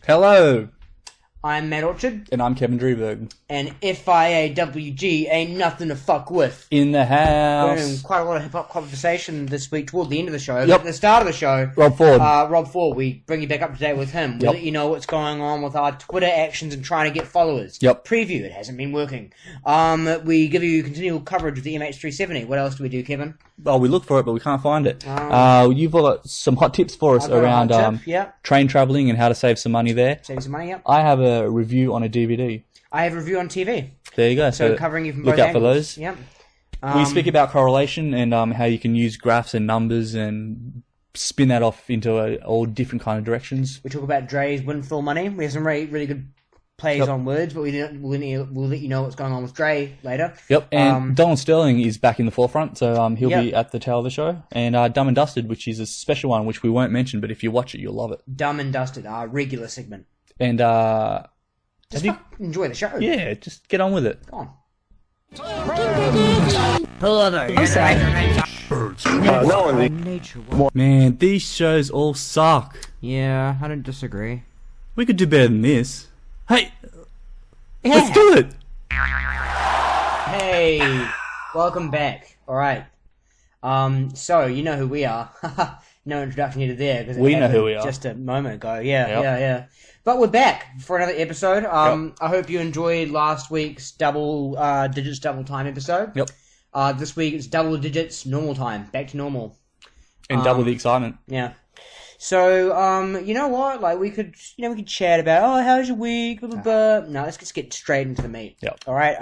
Hello, I'm Matt Orchard. and I'm Kevin Drewberg. And F.I.A.W.G ain't nothing to fuck with. In the We're house. in quite a lot of hip-hop conversation this week toward the end of the show. Yep. But at the start of the show, Rob Ford. Rob Ford, we bring you back up to date with him. We Yep. let you know what's going on with our Twitter actions and trying to get followers. Yep. Preview, it hasn't been working. We give you continual coverage of the MH370. What else do we do, Kevin? Oh, we look for it, but we can't find it. You've got some hot tips for us I've got a around hot tip, yep. train travelling and how to save some money there. Save some money, yep. I have a review on a DVD. I have a review on TV. There you go. So covering you from look both out for angles. those. Yep. We speak about correlation and how you can use graphs and numbers and spin that off into all different kind of directions. We talk about Dre's windfall money. We have some really good plays on words, but we'll let you know what's going on with Dre later. Yep, and Donald Sterling is back in the forefront, so he'll Yep. be at the tail of the show. And Dumb and Dusted, which is a special one, which we won't mention, but if you watch it, you'll love it. Dumb and Dusted, our regular segment. And Just enjoy the show. yeah, just get on with it. Go on. Man, these shows all suck. Yeah, I don't disagree. We could do better than this. Hey, Yeah. let's do it. Hey, welcome back. All right. So you know who we are. No introduction needed there because We know who we are. Just a moment ago. Yeah, Yep. yeah. But we're back for another episode. I hope you enjoyed last week's double digits double time episode. Yep. This week it's double digits normal time, back to normal. And double the excitement. Yeah. So, you know what? Like, we could chat about, oh, how's your week? Blah, blah, blah. No, let's just get straight into the meat. Yep. All right.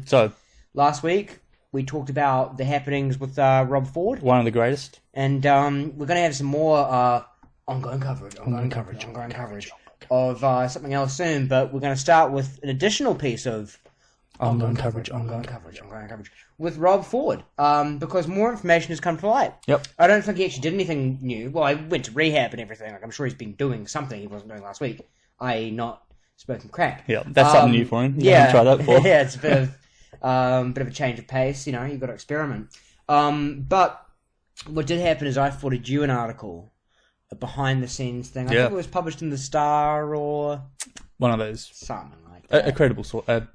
So, Last week we talked about the happenings with Rob Ford, one of the greatest. and we're gonna have some more ongoing coverage of something else soon. But we're gonna start with an additional piece of ongoing coverage with Rob Ford, because more information has come to light. Yep. I don't think he actually did anything new. Well, I went to rehab and everything. Like, I'm sure he's been doing something he wasn't doing last week, i.e. not smoking crack. Yeah, that's something new for him. Yeah, Try that before. yeah, it's a bit of a change of pace. You know, you've got to experiment. But what did happen is I forwarded you an article, a behind-the-scenes thing. I think it was published in the Star or One of those. something like that. A credible source. A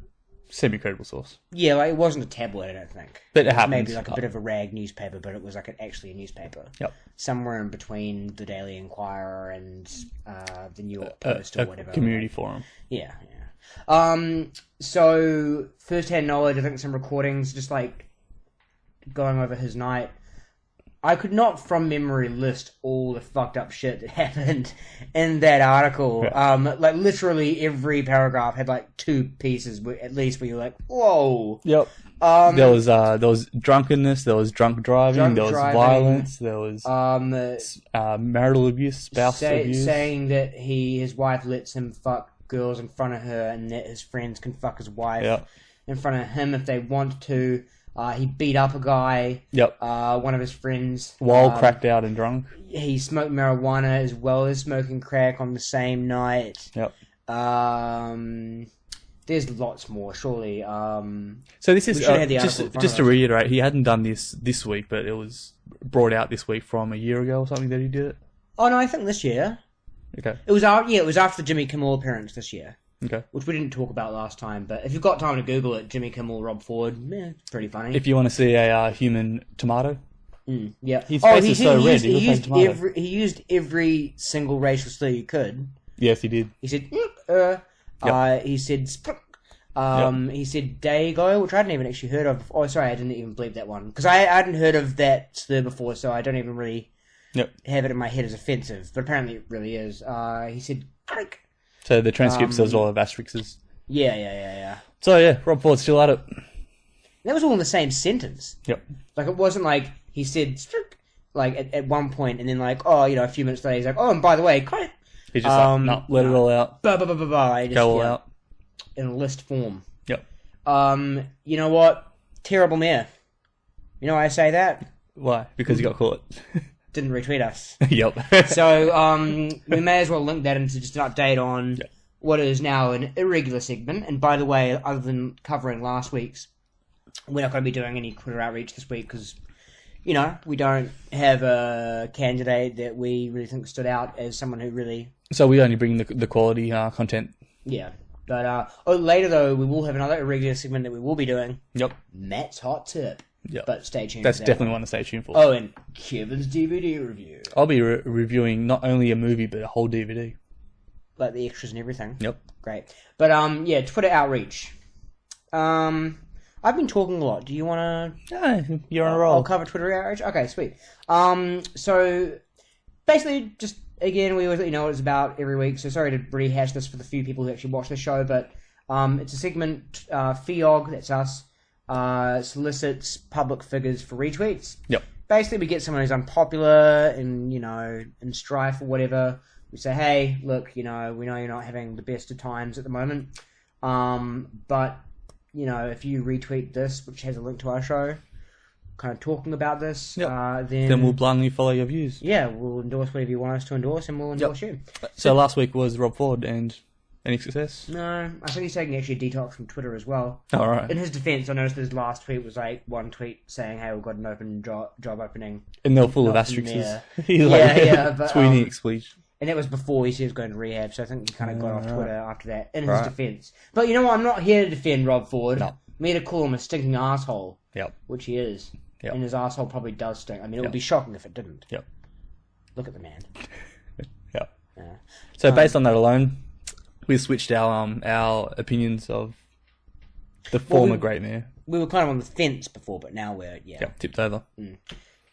semi-credible source. Yeah, like, it wasn't a tabloid, I don't think. But it was happens. maybe like a bit of a rag newspaper, but it was like actually a newspaper. Yep. Somewhere in between the Daily Inquirer and the New York Post or whatever. Community forum. Yeah. So, first-hand knowledge, I think some recordings, just like going over his night. I could not, from memory, list all the fucked up shit that happened in that article. Yeah. Like, literally every paragraph had, like, two pieces, at least, where you're like, whoa. Yep. There was drunkenness, there was drunk driving, there was violence, there was marital abuse, spouse abuse. Saying that his wife lets him fuck girls in front of her and that his friends can fuck his wife in front of him if they want to. He beat up a guy, one of his friends. While cracked out and drunk. He smoked marijuana as well as smoking crack on the same night. Yep. There's lots more, surely. So this is, just to reiterate, he hadn't done this week, but it was brought out this week from a year ago or something that he did it? Oh, no, I think this year. Okay. It was after the Jimmy Kimmel appearance this year. Okay. Which we didn't talk about last time, but if you've got time to Google it, Jimmy Kimmel, Rob Ford, it's pretty funny. If you want to see a human tomato. Yeah. His face is so red, he looks like a tomato. He used every single racial slur you could. Yes, he did. He said, he said, he said, Dago, which I hadn't even actually heard of. Oh, sorry, I didn't even believe that one. Because I hadn't heard of that slur before, so I don't even really have it in my head as offensive. But apparently it really is. He said, Creek. So the transcript says all of asterisks. Yeah. So yeah, Rob Ford's still at it. That was all in the same sentence. Yep. Like, it wasn't like he said, like, at one point, and then like, a few minutes later, he's like, oh, and by the way, cut it. He's just like, no, let it all out. Go all out. In a list form. Yep. You know what? Terrible mayor. You know why I say that? Why? Because he got caught. Didn't retweet us. Yep. So, we may as well link that into just an update on what is now an irregular segment. And by the way, other than covering last week's, we're not going to be doing any Twitter outreach this week because, we don't have a candidate that we really think stood out as someone who really So we only bring the quality content. Yeah. But later, though, we will have another irregular segment that we will be doing. Yep. Matt's Hot Tip. Yep. But stay tuned. That's definitely one to stay tuned for. Oh, and Kevin's DVD review. I'll be reviewing not only a movie, but a whole DVD. Like the extras and everything. Yep. Great. But, yeah, Twitter outreach. I've been talking a lot. Do you want to... Yeah, you're on a roll. I'll cover Twitter outreach? Okay, sweet. So, basically, just, again, we always let you know what it's about every week, so sorry to rehash this for the few people who actually watch the show, but it's a segment, F.I.A.W.G, that's us, solicits public figures for retweets. Yep. Basically, we get someone who's unpopular and, in strife or whatever. We say, hey, look, we know you're not having the best of times at the moment, but... if you retweet this, which has a link to our show, kind of talking about this, then we'll blindly follow your views. Yeah, we'll endorse whatever you want us to endorse, and we'll endorse you. So last week was Rob Ford, and any success? No, I think he's taking actually a detox from Twitter as well. All right. In his defense, I noticed his last tweet was like one tweet saying, hey, we've got an open job opening. And they're full of asterisks. He's but, tweeting expletive. And that was before he said he was going to rehab, so I think he kind of got off Twitter after that, in his defense. But you know what? I'm not here to defend Rob Ford. No. I'm here to call him a stinking asshole. Yep. Which he is. Yep. And his asshole probably does stink. I mean, it would be shocking if it didn't. Yep. Look at the man. Yep. Yeah. So based on that alone, we switched our opinions of the former great mayor. We were kind of on the fence before, but now we're, tipped over.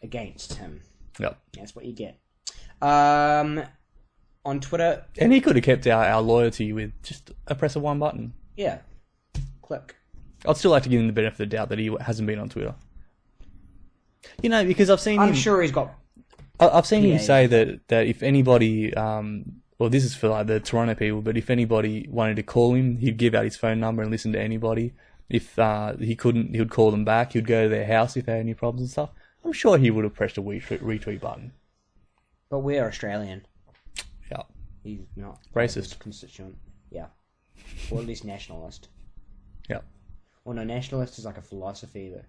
Against him. Yep. That's what you get. On Twitter... And he could have kept our loyalty with just a press of one button. Yeah. Click. I'd still like to give him the benefit of the doubt that he hasn't been on Twitter. Because I've seen I'm sure he's got... I've seen him say that if anybody... well, this is for like the Toronto people, but if anybody wanted to call him, he'd give out his phone number and listen to anybody. If he couldn't, he would call them back. He'd go to their house if they had any problems and stuff. I'm sure he would have pressed a retweet button. But we're Australian. Yeah. He's not racist constituent. Yeah. Or at least nationalist. Yeah. Well, no, nationalist is like a philosophy that...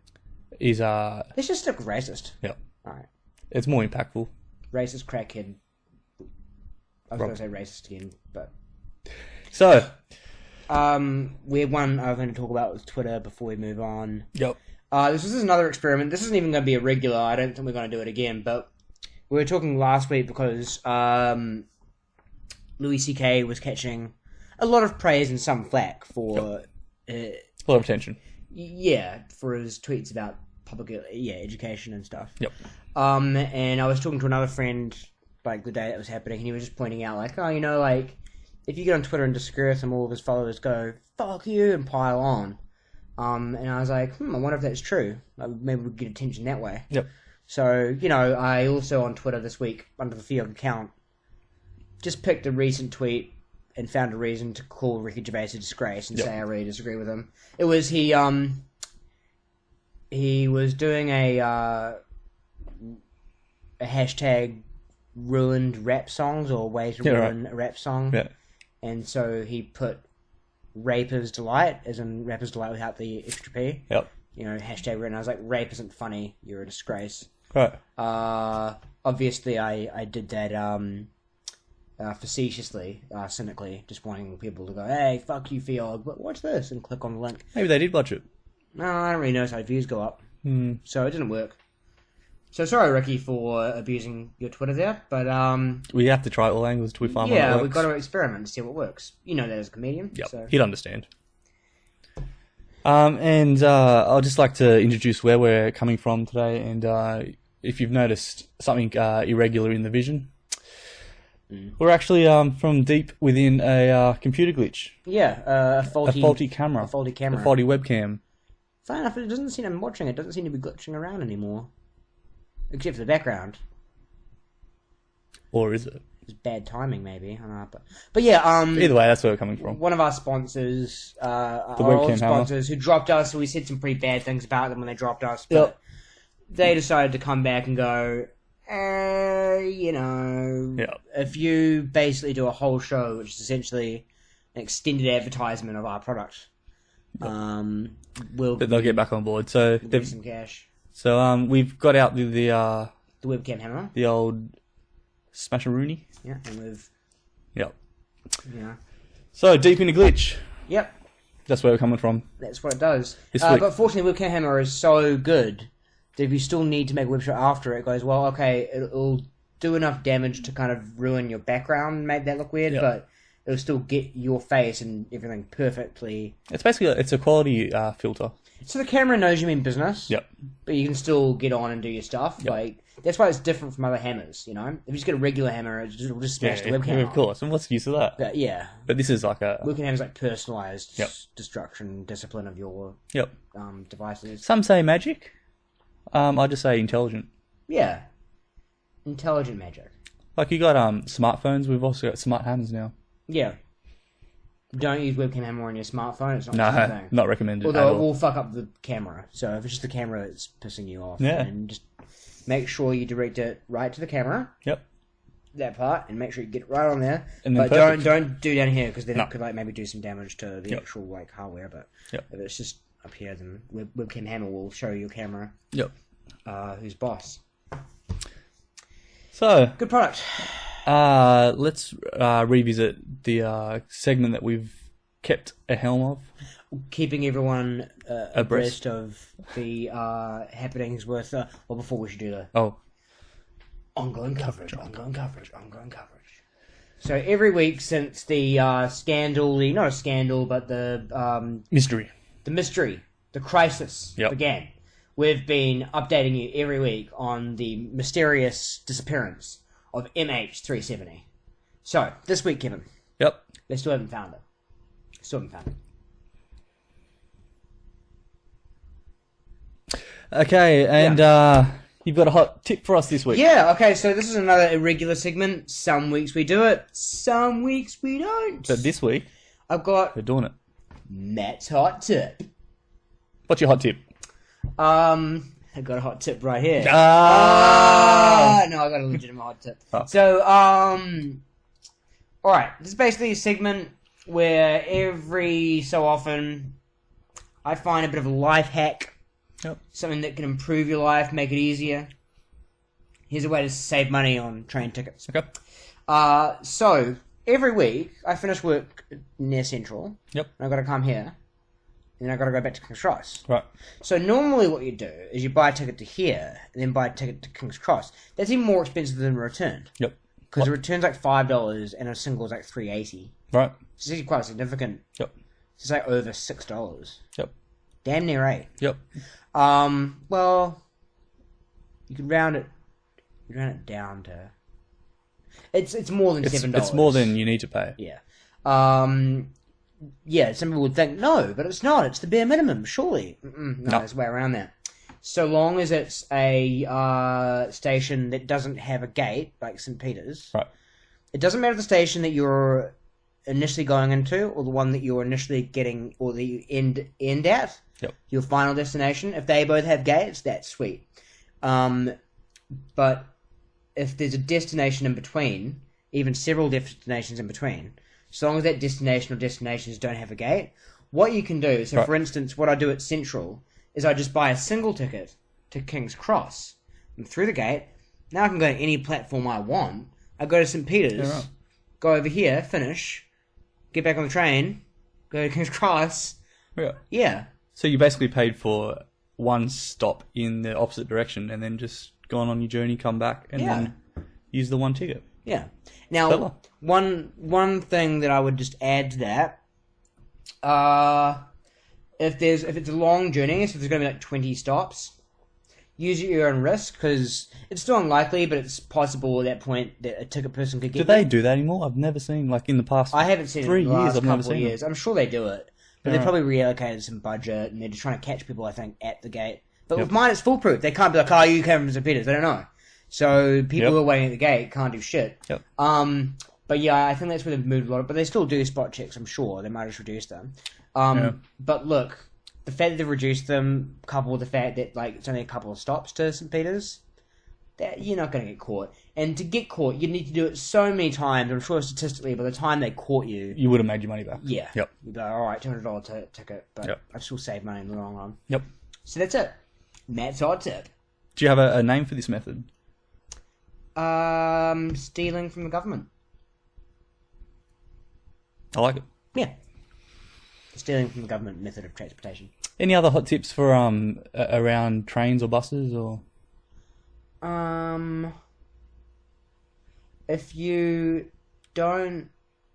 He's Let's just stick racist. Yeah. Alright. It's more impactful. Racist crackhead. I was going to say racist again, but... So... we have one I'm going to talk about with Twitter before we move on. Yep. This is another experiment. This isn't even going to be a regular. I don't think we're going to do it again, but we were talking last week because Louis C.K. was catching a lot of praise and some flack for... a lot of attention. Yeah, for his tweets about public education and stuff. Yep. And I was talking to another friend like the day that was happening, and he was just pointing out like, if you get on Twitter and disagree with him, all of his followers go, fuck you, and pile on. And I was like, I wonder if that's true. Maybe we'd get attention that way. Yep. So, I also on Twitter this week, under the F.I.A.W.G account, just picked a recent tweet and found a reason to call Ricky Gervais a disgrace and say I really disagree with him. It was he was doing a hashtag ruined rap songs or way to ruin a rap song. Yeah. And so he put Raper's Delight, as in Rapper's Delight without the extra P. Yep. Hashtag written. I was like, rape isn't funny, you're a disgrace. Right. Obviously I did that facetiously, cynically, just wanting people to go, hey, fuck you, F.I.A.W.G, but watch this, and click on the link. Maybe they did watch it. No, I don't really notice how views go up. So it didn't work. So sorry, Ricky, for abusing your Twitter there, but... we have to try all angles till we find one that works. Yeah, we've got to experiment to see what works. You know that as a comedian. Yep, so. he'd understand. And I'd just like to introduce where we're coming from today, and if you've noticed something irregular in the vision, we're actually from deep within a computer glitch. Yeah, a faulty camera. A faulty camera. A faulty webcam. Funny enough, it doesn't seem I'm watching it. Doesn't seem to be glitching around anymore. Except for the background. Or is it? It's bad timing, maybe. I don't know, but yeah. Either way, that's where we're coming from. One of our sponsors, our webcam old sponsors, who dropped us. So we said some pretty bad things about them when they dropped us. But they decided to come back and go, if you basically do a whole show, which is essentially an extended advertisement of our product, they'll get back on board. So they've some cash. So we've got out the webcam hammer, the old Smasheroonie. Yeah, and we've Yep. Yeah. So, deep into glitch. Yep. That's where we're coming from. That's what it does. This week. But fortunately, Webcam Hammer is so good that if you still need to make a webshot after it, goes, well, okay, it'll do enough damage to kind of ruin your background, make that look weird, but it'll still get your face and everything perfectly. It's basically it's a quality filter. So the camera knows you mean business. Yep. But you can still get on and do your stuff. Yep. Like that's why it's different from other hammers. You know, if you just get a regular hammer, it'll just smash the webcam. Yeah, of course. And what's the use of that? But yeah. But this is like a webcam hammer's like personalized destruction, discipline of your devices. Some say magic. I just say intelligent. Yeah. Intelligent magic. Like you got smartphones. We've also got smart hammers now. Yeah. Don't use webcam hammer on your smartphone. It's not the same thing. Not recommended. Although it will fuck up the camera. So if it's just the camera that's pissing you off, then just make sure you direct it right to the camera. Yep. That part, and make sure you get it right on there. And but perfect. don't do down here because then it could like maybe do some damage to the actual like hardware. But if it's just up here, then webcam hammer will show your camera. Yep. Who's boss? So good product. Let's revisit the segment that we've kept a helm of. Keeping everyone abreast of the happenings with... well, before we should do the... Ongoing coverage. So every week since the scandal... not a scandal, but the... mystery. The mystery. The crisis began. We've been updating you every week on the mysterious disappearance of MH370. So, this week, Kevin. Yep. They still haven't found it. Okay, and you've got a hot tip for us this week. Yeah, okay, so this is another irregular segment. Some weeks we do it, some weeks we don't. But this week, I've got... we're doing it. Matt's hot tip. What's your hot tip? I got a hot tip right here. No, I got a legitimate hot tip. So, alright, this is basically a segment where every so often I find a bit of a life hack. Something that can improve your life, make it easier. Here's a way to save money on train tickets. Okay. So, every week, I finish work near Central. Yep. And I've got to come here. And then I've got to go back to King's Cross. Right. So, normally what you do is you buy a ticket to here, and then buy a ticket to King's Cross. That's even more expensive than a return. Yep. Because a return's like $5, and a single is like $3.80. Right. It's actually quite significant. Yep. It's like over $6. Yep. Damn near $8. Yep. Well, you could round it down to. It's more than $7. It's more than you need to pay. Yeah. Yeah. Some people would think no, but it's not. It's the bare minimum. Surely. No, there's a way around that. So long as it's a station that doesn't have a gate, like St. Peter's. Right. It doesn't matter the station that you're initially going into, or the one that you're initially getting, or the you end at. Yep. Your final destination. If they both have gates, that's sweet. But if there's a destination in between, even several destinations in between, so long as that destination or destinations don't have a gate, what you can do, so for instance, what I do at Central is I just buy a single ticket to King's Cross. I'm through the gate. Now I can go to any platform I want. I go to St. Peter's, go over here, finish, get back on the train, go to King's Cross. Yeah. So you basically paid for one stop in the opposite direction and then just gone on your journey, come back, and then use the one ticket. Yeah. Now, one thing that I would just add to that, if it's a long journey, so there's going to be like 20 stops, use at your own risk, because it's still unlikely, but it's possible at that point that a ticket person could get. Do they do that anymore? I've never seen, like in the past. I haven't seen 3 it in the years. last I've never couple of seen years. I'm sure they do it. But they probably reallocated some budget, and they're just trying to catch people, I think, at the gate. But with mine, it's foolproof. They can't be like, you came from St. Peter's. They don't know. So people who are waiting at the gate can't do shit. Yep. But yeah, I think that's where they've moved a lot. But they still do spot checks, I'm sure. They might just reduce them. But look, the fact that they've reduced them, coupled with the fact that like it's only a couple of stops to St. Peter's, that you're not going to get caught. And to get caught, you need to do it so many times. I'm sure statistically, by the time they caught you, you would have made your money back. Yeah. Yep. You'd be like, all right, $200 ticket, but I've still saved money in the long run. Yep. So that's it. Matt's hot tip. Do you have a name for this method? Stealing from the government. I like it. Yeah. Stealing from the government method of transportation. Any other hot tips for around trains or buses or? If you don't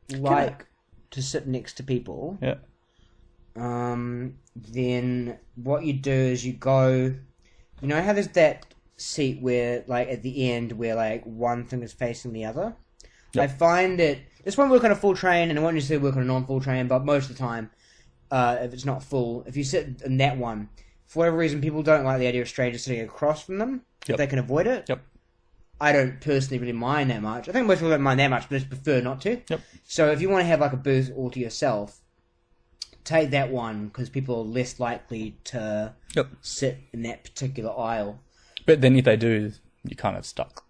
like to sit next to people, yeah. Then what you do is you go. You know how there's that seat where, like, at the end where, like, one thing is facing the other? Yep. I find it... This won't work on a full train, and it won't necessarily work on a non-full train, but most of the time, if it's not full, if you sit in that one, for whatever reason, people don't like the idea of strangers sitting across from them, if they can avoid it. Yep. I don't personally really mind that much. I think most people don't mind that much, but just prefer not to. Yep. So if you want to have, like, a booth all to yourself, take that one, because people are less likely to sit in that particular aisle. But then if they do, you're kind of stuck.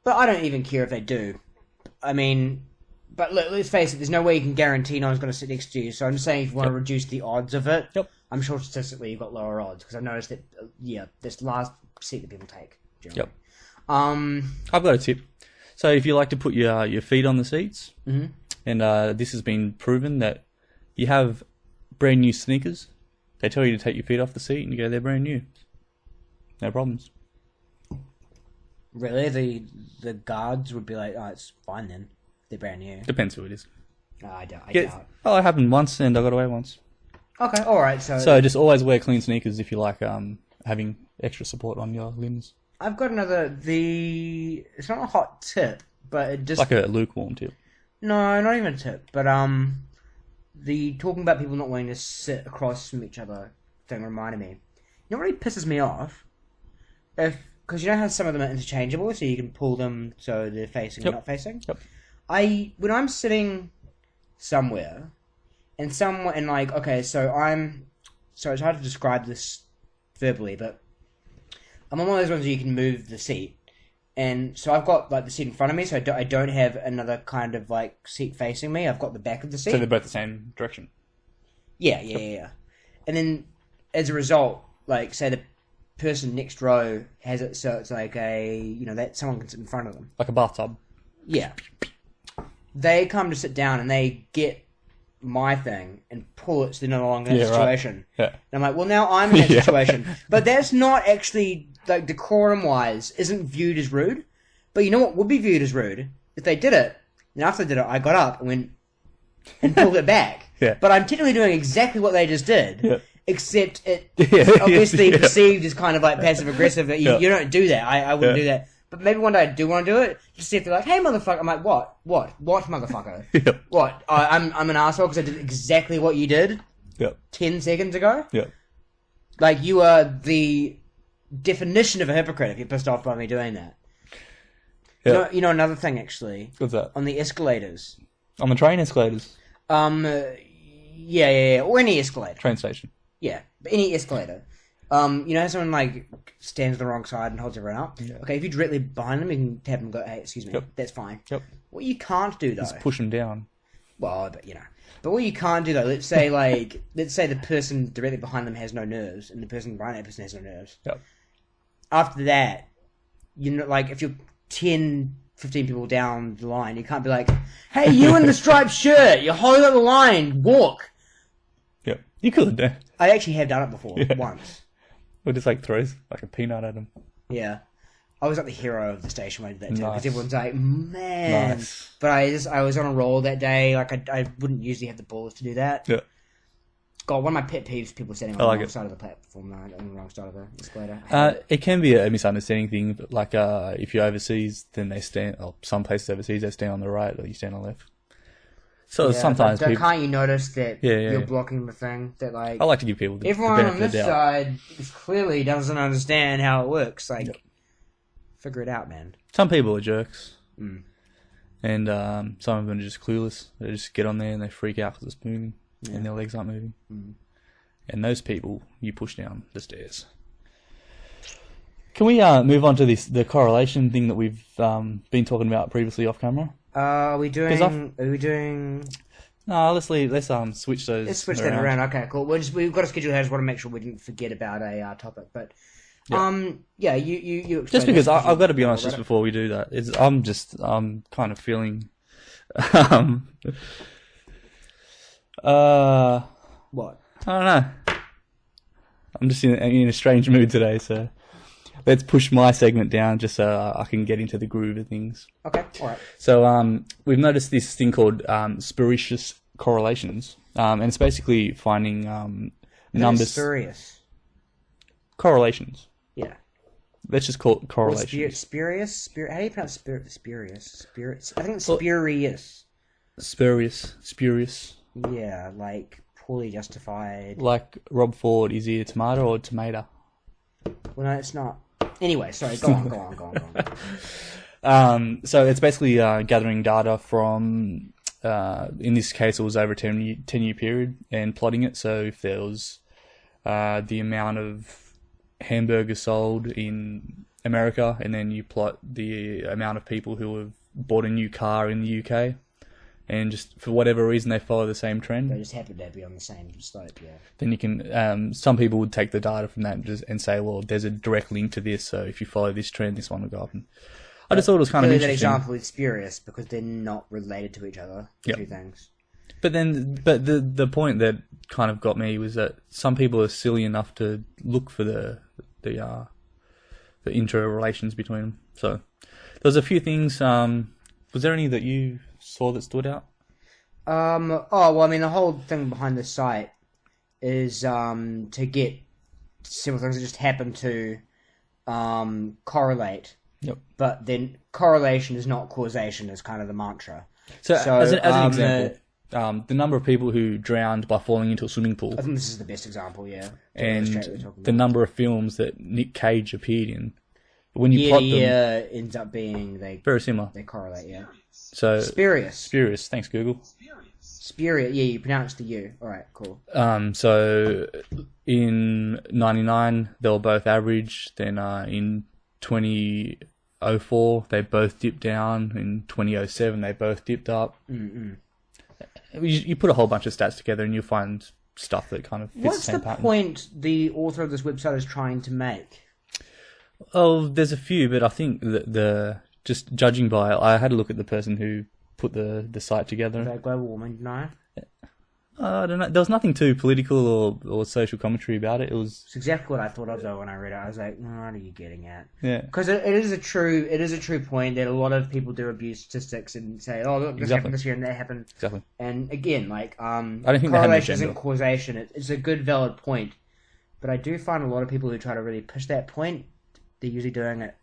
But I don't even care if they do. I mean, but look, let's face it, there's no way you can guarantee no one's going to sit next to you. So I'm just saying if you want to reduce the odds of it, I'm sure statistically you've got lower odds. Because I've noticed that, that's the last seat that people take. Generally. I've got a tip. So if you like to put your feet on the seats, and this has been proven that you have brand new sneakers, they tell you to take your feet off the seat and you go, they're brand new. No problems. Really? The guards would be like, oh, it's fine then. They're brand new. Depends who it is. I doubt. Oh, it happened once and I got away once. Okay, alright. So just always wear clean sneakers if you like having extra support on your limbs. I've got another, it's not a hot tip, but it just... Like a lukewarm tip. No, not even a tip, but the talking about people not wanting to sit across from each other thing reminded me. You know what really pisses me off? Because you know how some of them are interchangeable, so you can pull them so they're facing or not facing? Yep. When I'm sitting somewhere, and it's hard to describe this verbally, but I'm on one of those ones where you can move the seat. And so I've got, like, the seat in front of me, so I don't have another kind of, like, seat facing me. I've got the back of the seat. So they're both the same direction? Yeah. And then, as a result, like, say the person next row has it so it's like that someone can sit in front of them. Like a bathtub? Yeah. They come to sit down and they get my thing and pull it so they're no longer in that situation. Right. Yeah. And I'm like, well, now I'm in that situation. But that's not actually, like, decorum-wise, isn't viewed as rude. But you know what would be viewed as rude? If they did it, and after they did it, I got up and went and pulled it back. Yeah. But I'm technically doing exactly what they just did. Yeah. Except it's obviously perceived as kind of like passive-aggressive. You don't do that. I wouldn't do that. But maybe one day I do want to do it. Just see if they're like, hey, motherfucker. I'm like, what? What, motherfucker? Yep. What? I'm an asshole because I did exactly what you did 10 seconds ago? Yeah. Like, you are the definition of a hypocrite if you're pissed off by me doing that. Yep. You know another thing, actually? What's that? On the escalators. On the train escalators? Yeah. Or any escalator. Train station. Yeah, any escalator. You know how someone, like, stands on the wrong side and holds everyone up? Yeah. Okay, if you're directly behind them, you can tap them and go, hey, excuse me, that's fine. Yep. What you can't do, though... Just push them down. Well, but, But what you can't do, though, let's say the person directly behind them has no nerves, and the person behind that person has no nerves. Yep. After that, like, if you're 10, 15 people down the line, you can't be like, hey, you in the striped shirt, you're holding up the line, walk. Yep. You could have done. I actually have done it before, once. Or just, like, throws, like, a peanut at them. Yeah. I was like the hero of the station when I did that too, because everyone's like, man. Nice. But I was on a roll that day. Like, I wouldn't usually have the balls to do that. Yeah. God, one of my pet peeves, people standing on the wrong side of the platform, on the wrong side of the escalator. It can be a misunderstanding thing, but like, if you're overseas, then they stand, or some places overseas, they stand on the right, or you stand on the left. So sometimes people... Can't you notice that you're blocking the thing? That, like, I like to give people the everyone benefit on this of the doubt. side clearly doesn't understand how it works. Like, figure it out, man. Some people are jerks. Mm. And some of them are just clueless. They just get on there and they freak out because it's moving and their legs aren't moving. Mm. And those people, you push down the stairs. Can we move on to the correlation thing that we've been talking about previously off camera? Are we doing? No, let's switch those. Let's switch that around. Okay, cool. We've got a schedule here. I just want to make sure we didn't forget about a topic. But you just because I've got to be honest just before we do that. I'm kind of feeling What? I don't know. I'm just in a strange mood today, so let's push my segment down just so I can get into the groove of things. Okay, all right. So we've noticed this thing called spurious correlations, and it's basically finding numbers. Spurious. Correlations. Yeah. Let's just call it correlations. Spurious? How do you pronounce spurious? I think it's spurious. Spurious. Yeah, like poorly justified. Like Rob Ford, is he a tomato or a tomato? Well, no, it's not. Anyway, sorry, go on. So it's basically gathering data from, in this case, it was over a 10-year period and plotting it. So if there was the amount of hamburgers sold in America, and then you plot the amount of people who have bought a new car in the UK, and just for whatever reason they follow the same trend. They just happen to be on the same slope, yeah. Then you can, some people would take the data from that and say, well, there's a direct link to this, so if you follow this trend, this one will go up. And I just thought it was kind of interesting. That example is spurious because they're not related to each other, the two things. But the point that kind of got me was that some people are silly enough to look for the interrelations between them. So there's a few things. Was there any that you saw that stood out? The whole thing behind the site is to get several things that just happen to correlate. Yep. But then correlation is not causation is kind of the mantra. So as an example, the number of people who drowned by falling into a swimming pool. I think this is the best example, yeah. And the number of films that Nick Cage appeared in. When you plot them, ends up being very similar. They correlate, yeah. So spurious. Thanks, Google. Spurious. Yeah, you pronounced the U. All right, cool. So in '99 they were both average. Then in 2004 they both dipped down. In 2007 they both dipped up. You put a whole bunch of stats together and you'll find stuff that kind of fits What's the same pattern. Point the author of this website is trying to make? Oh, there's a few, but I think that just judging by, I had a look at the person who put the site together. Is that global warming denier? I don't know. There was nothing too political or social commentary about it. It's exactly what I thought of though when I read it. I was like, what are you getting at? Yeah. Because it is a true point that a lot of people do abuse statistics and say, oh look, this happened this year and that happened. Exactly. And again, like I don't think correlation isn't causation. It's a good valid point, but I do find a lot of people who try to really push that point, they're usually doing it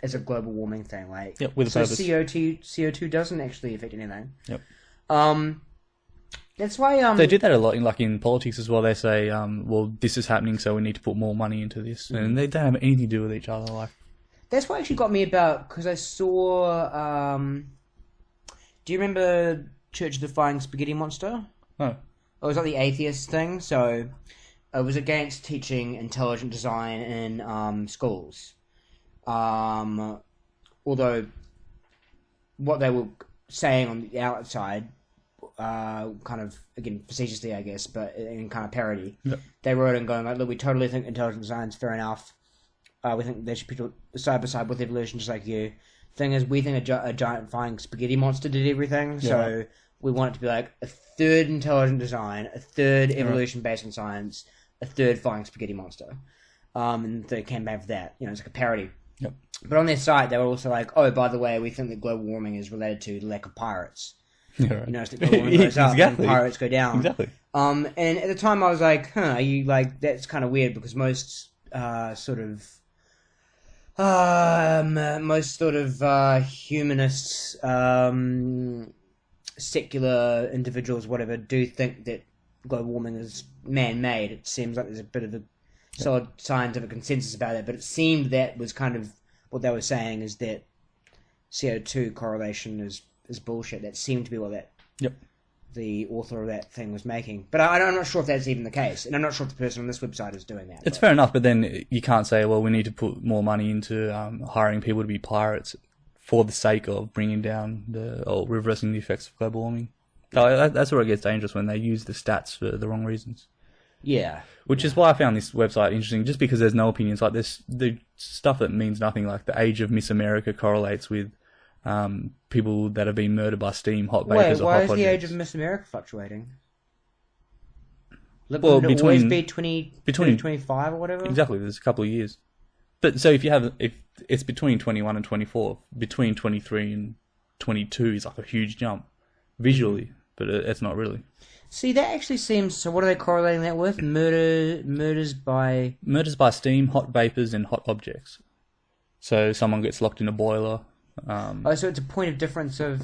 as a global warming thing. Like with a purpose. CO2 doesn't actually affect anything. Yep. That's why they do that a lot in politics as well. They say, well, this is happening, so we need to put more money into this, and they don't have anything to do with each other. Like that's what actually got me about, because I saw. Do you remember Church of the Flying Spaghetti Monster? No. It was like the atheist thing, so it was against teaching intelligent design in schools. Although what they were saying on the outside, kind of, again, facetiously, I guess, but in kind of parody, they wrote and going like, look, we totally think intelligent design's fair enough. We think they should be side by side with evolution, just like you. Thing is, we think a giant flying spaghetti monster did everything, so we want it to be like a third intelligent design, a third evolution based on science, a third flying spaghetti monster. And they came back for that. It's like a parody. Yep. But on their site, they were also like, oh, by the way, we think that global warming is related to the lack of pirates. Yeah, right. It's that global warming goes up and pirates go down. Exactly. And at the time, I was like, are you like, that's kind of weird, because most humanists, secular individuals, whatever, do think that global warming is man-made. It seems like there's a bit of a solid scientific consensus about it, but it seemed that was kind of what they were saying, is that CO2 correlation is bullshit. That seemed to be what the author of that thing was making. But I'm not sure if that's even the case, and I'm not sure if the person on this website is doing that. It's fair enough, but then you can't say, well, we need to put more money into hiring people to be pirates for the sake of bringing down or reversing the effects of global warming. So that's where it gets dangerous, when they use the stats for the wrong reasons. Yeah. Which is why I found this website interesting, just because there's no opinions. Like, there's the stuff that means nothing, like the age of Miss America correlates with people that have been murdered by steam, hot bakers, or hot why is the age projects. of Miss America fluctuating? Well, between always be 25 or whatever. Exactly. There's a couple of years. But so if it's between 21 and 24, between 23 and 22 is like a huge jump visually, but it's not really. See, that actually seems... So what are they correlating that with? Murders by steam, hot vapors, and hot objects. So someone gets locked in a boiler. So it's a point of difference of...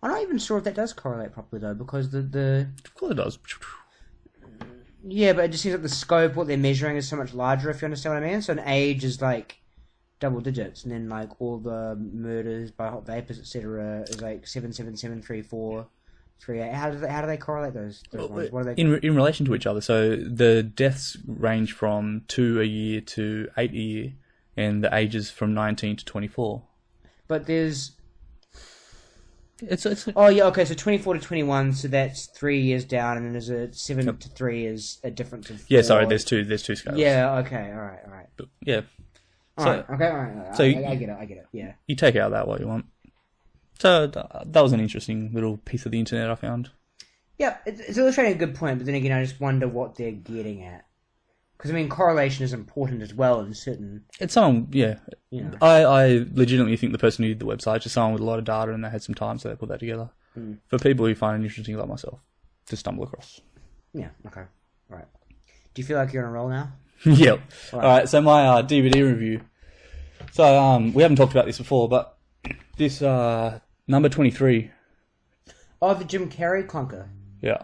I'm not even sure if that does correlate properly, though, because the... Of course it does. Yeah, but it just seems like the scope, what they're measuring, is so much larger, if you understand what I mean. So an age is like double digits, and then like all the murders by hot vapors, etc., is like 7773438. How do they correlate those ones? What are they in relation to each other? So the deaths range from 2 a year to 8 a year, and the ages from 19 to 24. But there's... It's Oh yeah, okay. So 24 to 21, so that's 3 years down, and then there's a 7 to 3 is a difference of 4. Yeah, sorry. There's two scales. Yeah. Okay. All right. But, yeah. Okay. All right. So I get it. Yeah. You take out that what you want. So that was an interesting little piece of the internet I found. Yeah, it's illustrating a good point, but then again, I just wonder what they're getting at. Because, I mean, correlation is important as well in certain... It's someone, yeah. You know. I legitimately think the person who did the website is just someone with a lot of data and they had some time, so they put that together. For people who find it interesting like myself to stumble across. Yeah, okay. All right. Do you feel like you're on a roll now? Yep. All right, so my DVD review. So, we haven't talked about this before, but this number 23. Oh, the Jim Carrey clunker. Yeah.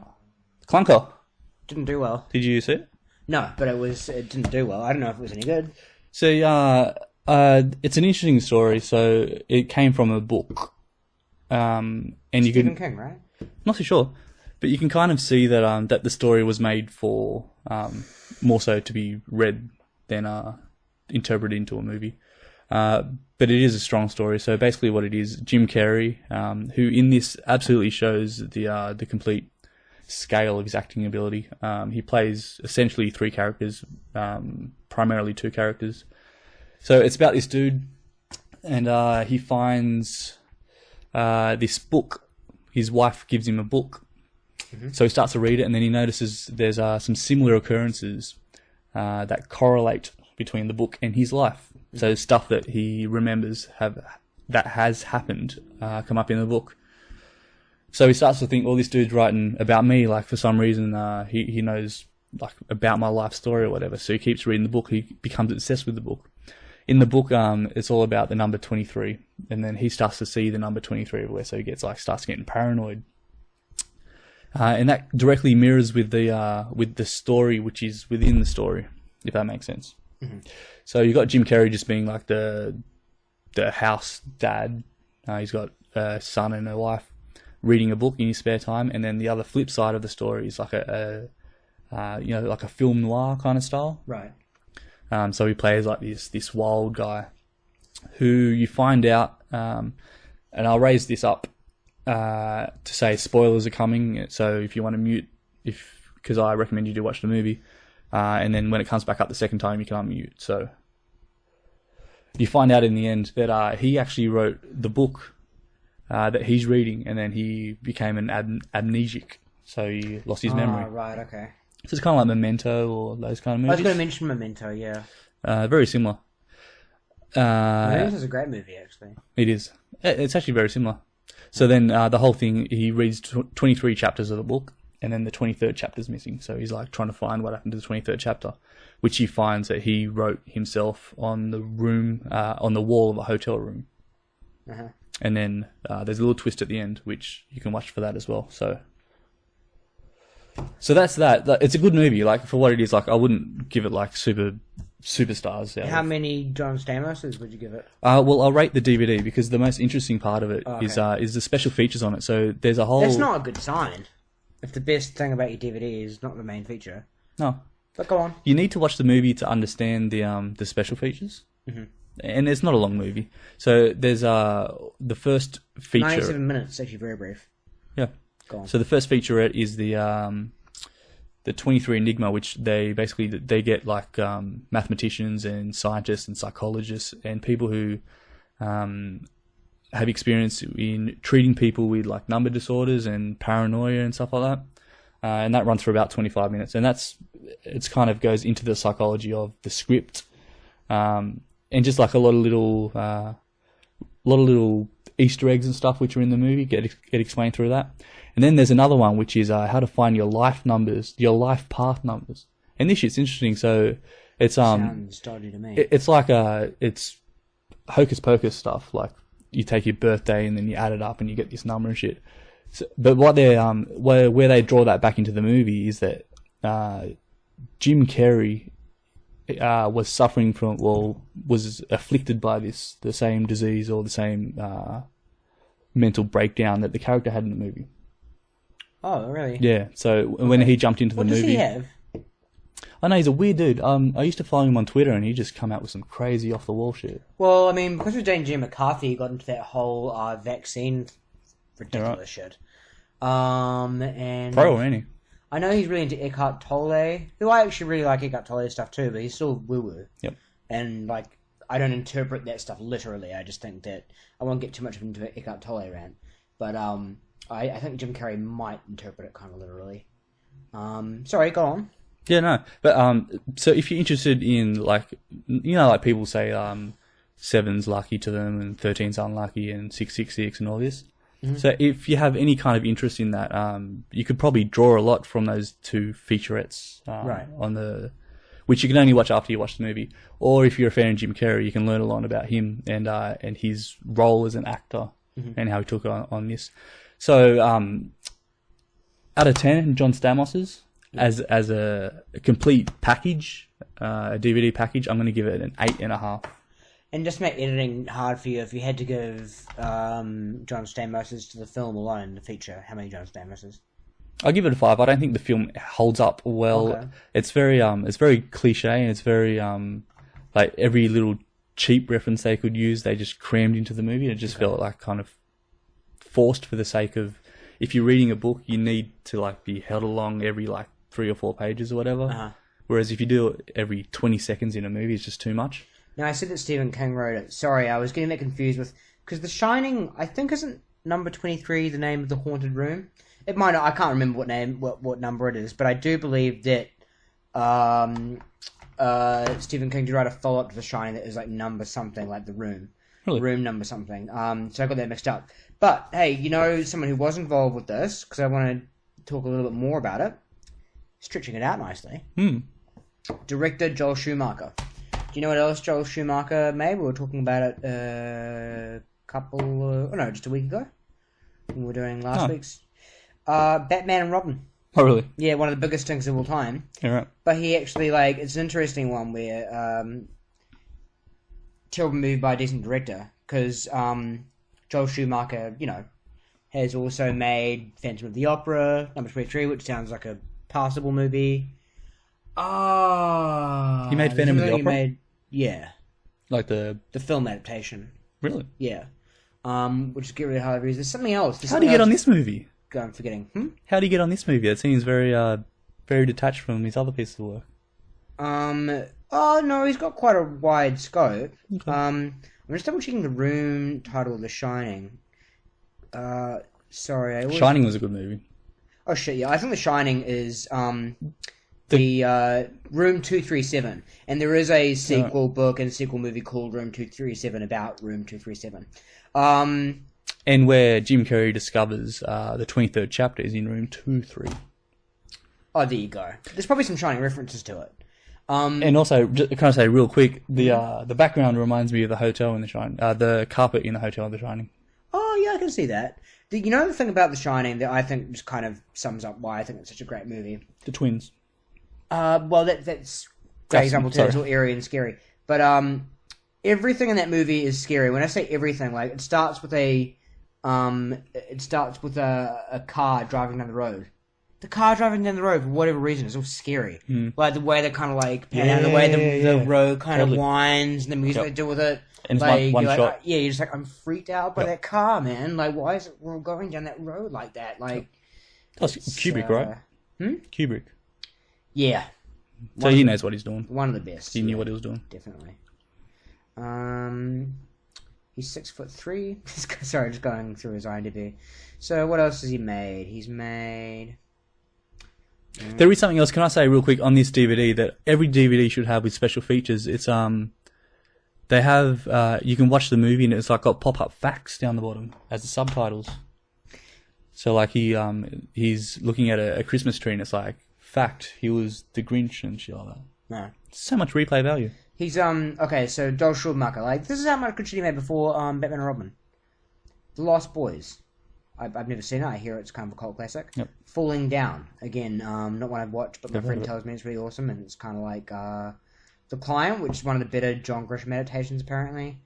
Clunker. Didn't do well. Did you see it? No, but it didn't do well. I don't know if it was any good. So, it's an interesting story. So, it came from a book. And Stephen King, right? Not so sure. But you can kind of see that that the story was made for more so to be read than interpreted into a movie. But it is a strong story. So basically what it is, Jim Carrey, who in this absolutely shows the complete scale of his acting ability. He plays essentially 3 characters, primarily 2 characters. So it's about this dude, and he finds this book. His wife gives him a book. So he starts to read it, and then he notices there's some similar occurrences that correlate between the book and his life. So stuff that he remembers that has happened come up in the book. So he starts to think, well, this dude's writing about me, like for some reason he knows like about my life story or whatever. So he keeps reading the book. He becomes obsessed with the book. In the book, it's all about the number 23, and then he starts to see the number 23 everywhere. So he starts getting paranoid. And that directly mirrors with the story, which is within the story, if that makes sense. So you got Jim Carrey just being like the house dad. He's got a son and a wife reading a book in his spare time, and then the other flip side of the story is like like a film noir kind of style. Right. So he plays like this wild guy, who you find out, and I'll raise this up. To say spoilers are coming, so if you want to mute, because I recommend you do watch the movie, and then when it comes back up the second time, you can unmute. So you find out in the end that he actually wrote the book that he's reading, and then he became an amnesic, so he lost his memory. Right, okay. So it's kind of like Memento or those kind of movies. I was going to mention Memento, yeah. Very similar. Memento is a great movie, actually. It is. It's actually very similar. So then the whole thing, he reads 23 chapters of the book, and then the 23rd chapter's missing. So he's like trying to find what happened to the 23rd chapter, which he finds that he wrote himself on the wall of a hotel room. And then there's a little twist at the end, which you can watch for that as well. So that's that. It's a good movie. Like for what it is, like I wouldn't give it like superstars. How many John Stamoses would you give it? Well, I'll rate the DVD because the most interesting part of it is the special features on it. So there's a whole... That's not a good sign. If the best thing about your DVD is not the main feature. No. But go on. You need to watch the movie to understand the special features. And it's not a long movie. So there's the first feature... 97 minutes, actually very brief. Yeah. Go on. So the first featurette is the 23 Enigma, which they get like mathematicians and scientists and psychologists and people who have experience in treating people with like number disorders and paranoia and stuff like and that runs for about 25 minutes. And it's kind of goes into the psychology of the script, and just like a lot of little Easter eggs and stuff which are in the movie get explained through that. And then there's another one which is how to find your life path numbers. And this shit's interesting. So it's sounds dodgy to me. It's like it's hocus pocus stuff. Like you take your birthday and then you add it up and you get this number and shit. So, but what they where they draw that back into the movie is that Jim Carrey was suffering from, was afflicted by the same disease or the same mental breakdown that the character had in the movie. Oh, really? Yeah. So when he jumped into the movie, what does he have? I know he's a weird dude. I used to follow him on Twitter, and he just come out with some crazy off the wall shit. Well, I mean, because of Jane McCarthy, he got into that whole vaccine ridiculous shit. And pro, ain't he? I know he's really into Eckhart Tolle, who I actually really like Eckhart Tolle's stuff too, but he's still woo-woo. Yep. And, like, I don't interpret that stuff literally. I just think that I won't get too much into an Eckhart Tolle rant. But I think Jim Carrey might interpret it kind of literally. Sorry, go on. Yeah, no. But so if you're interested in, like, you know, like people say 7's lucky to them and 13's unlucky and 666 and all this. Mm-hmm. So if you have any kind of interest in that, you could probably draw a lot from those two featurettes right. which you can only watch after you watch the movie. Or if you're a fan of Jim Carrey, you can learn a lot about him and his role as an actor and how he took on this. So out of 10, John Stamos's, as a complete package, a DVD package, I'm going to give it an 8.5. And just make editing hard for you, if you had to give John Stamos's to the film alone, the feature, how many John Stamos's? I'll give it a 5. I don't think the film holds up well. Okay. It's very cliche, and it's very like every little cheap reference they could use, they just crammed into the movie. It just felt like kind of forced for the sake of, if you're reading a book, you need to like be held along every like 3 or 4 pages or whatever. Whereas if you do it every 20 seconds in a movie, it's just too much. Now, I said that Stephen King wrote it. Sorry, I was getting that confused with... Because The Shining, I think, isn't number 23 the name of the haunted room? It might not... I can't remember what number it is, but I do believe that Stephen King did write a follow-up to The Shining that is like number something, like The Room. Really? Room number something. So I got that mixed up. But, hey, you know someone who was involved with this, because I want to talk a little bit more about it. Stretching it out nicely. Director Joel Schumacher. Do you know what else Joel Schumacher made? We were talking about it just a week ago. We were doing last week's. Batman and Robin. Oh, really? Yeah, one of the biggest things of all time. Yeah, right. But he actually, like, it's an interesting one where, terrible movie by a decent director, because Joel Schumacher, you know, has also made Phantom of the Opera, number 23, which sounds like a passable movie. He made Phantom of the Opera? Yeah. Like the film adaptation. Really? Yeah. Which is get rid of high reviews. There's something else. How do you get on this movie? I'm forgetting. How do you get on this movie? It seems very very detached from his other pieces of work. Oh no, he's got quite a wide scope. Okay. I'm just double checking the room title of The Shining. Sorry, Shining was a good movie. Oh shit, yeah. I think The Shining is the Room 237, and there is a sequel book and a sequel movie called Room 237 about Room 237. And where Jim Carrey discovers the 23rd chapter is in Room 23. Oh, there you go. There's probably some Shining references to it. And also, just, can I say real quick, the background reminds me of the hotel in The Shining, the carpet in the hotel in The Shining. Oh yeah, I can see that. You know the thing about The Shining that I think just kind of sums up why I think it's such a great movie? The twins. Well, that's a great example too. It's all eerie and scary. But everything in that movie is scary. When I say everything, like it starts with a car driving down the road. The car driving down the road for whatever reason is all scary. Like the way they kind of like pan out, the way the road kind of winds, and the music they do with it. And it's like, one shot. You're just like, I'm freaked out by that car, man. Like, why is it we're going down that road like that? Like, that's Kubrick, right? Kubrick. Yeah. So he knows what he's doing. One of the best. He knew what he was doing. Definitely. He's 6'3". Sorry, just going through his IMDb. So what else has he made? He's made There is something else. Can I say real quick on this DVD that every DVD should have with special features? It's they have you can watch the movie and it's like got pop-up facts down the bottom as the subtitles. So like he's looking at a Christmas tree and it's like, fact, he was the Grinch and shit like that. No. So much replay value. He's okay, so Joel Schumacher, like this is how much good shit he made before Batman and Robin. The Lost Boys. I've never seen it. I hear it's kind of a cult classic. Yep. Falling Down. Again, not one I've watched, but my friend tells me it's really awesome, and it's kind of like The Client, which is one of the better John Grisham adaptations, apparently.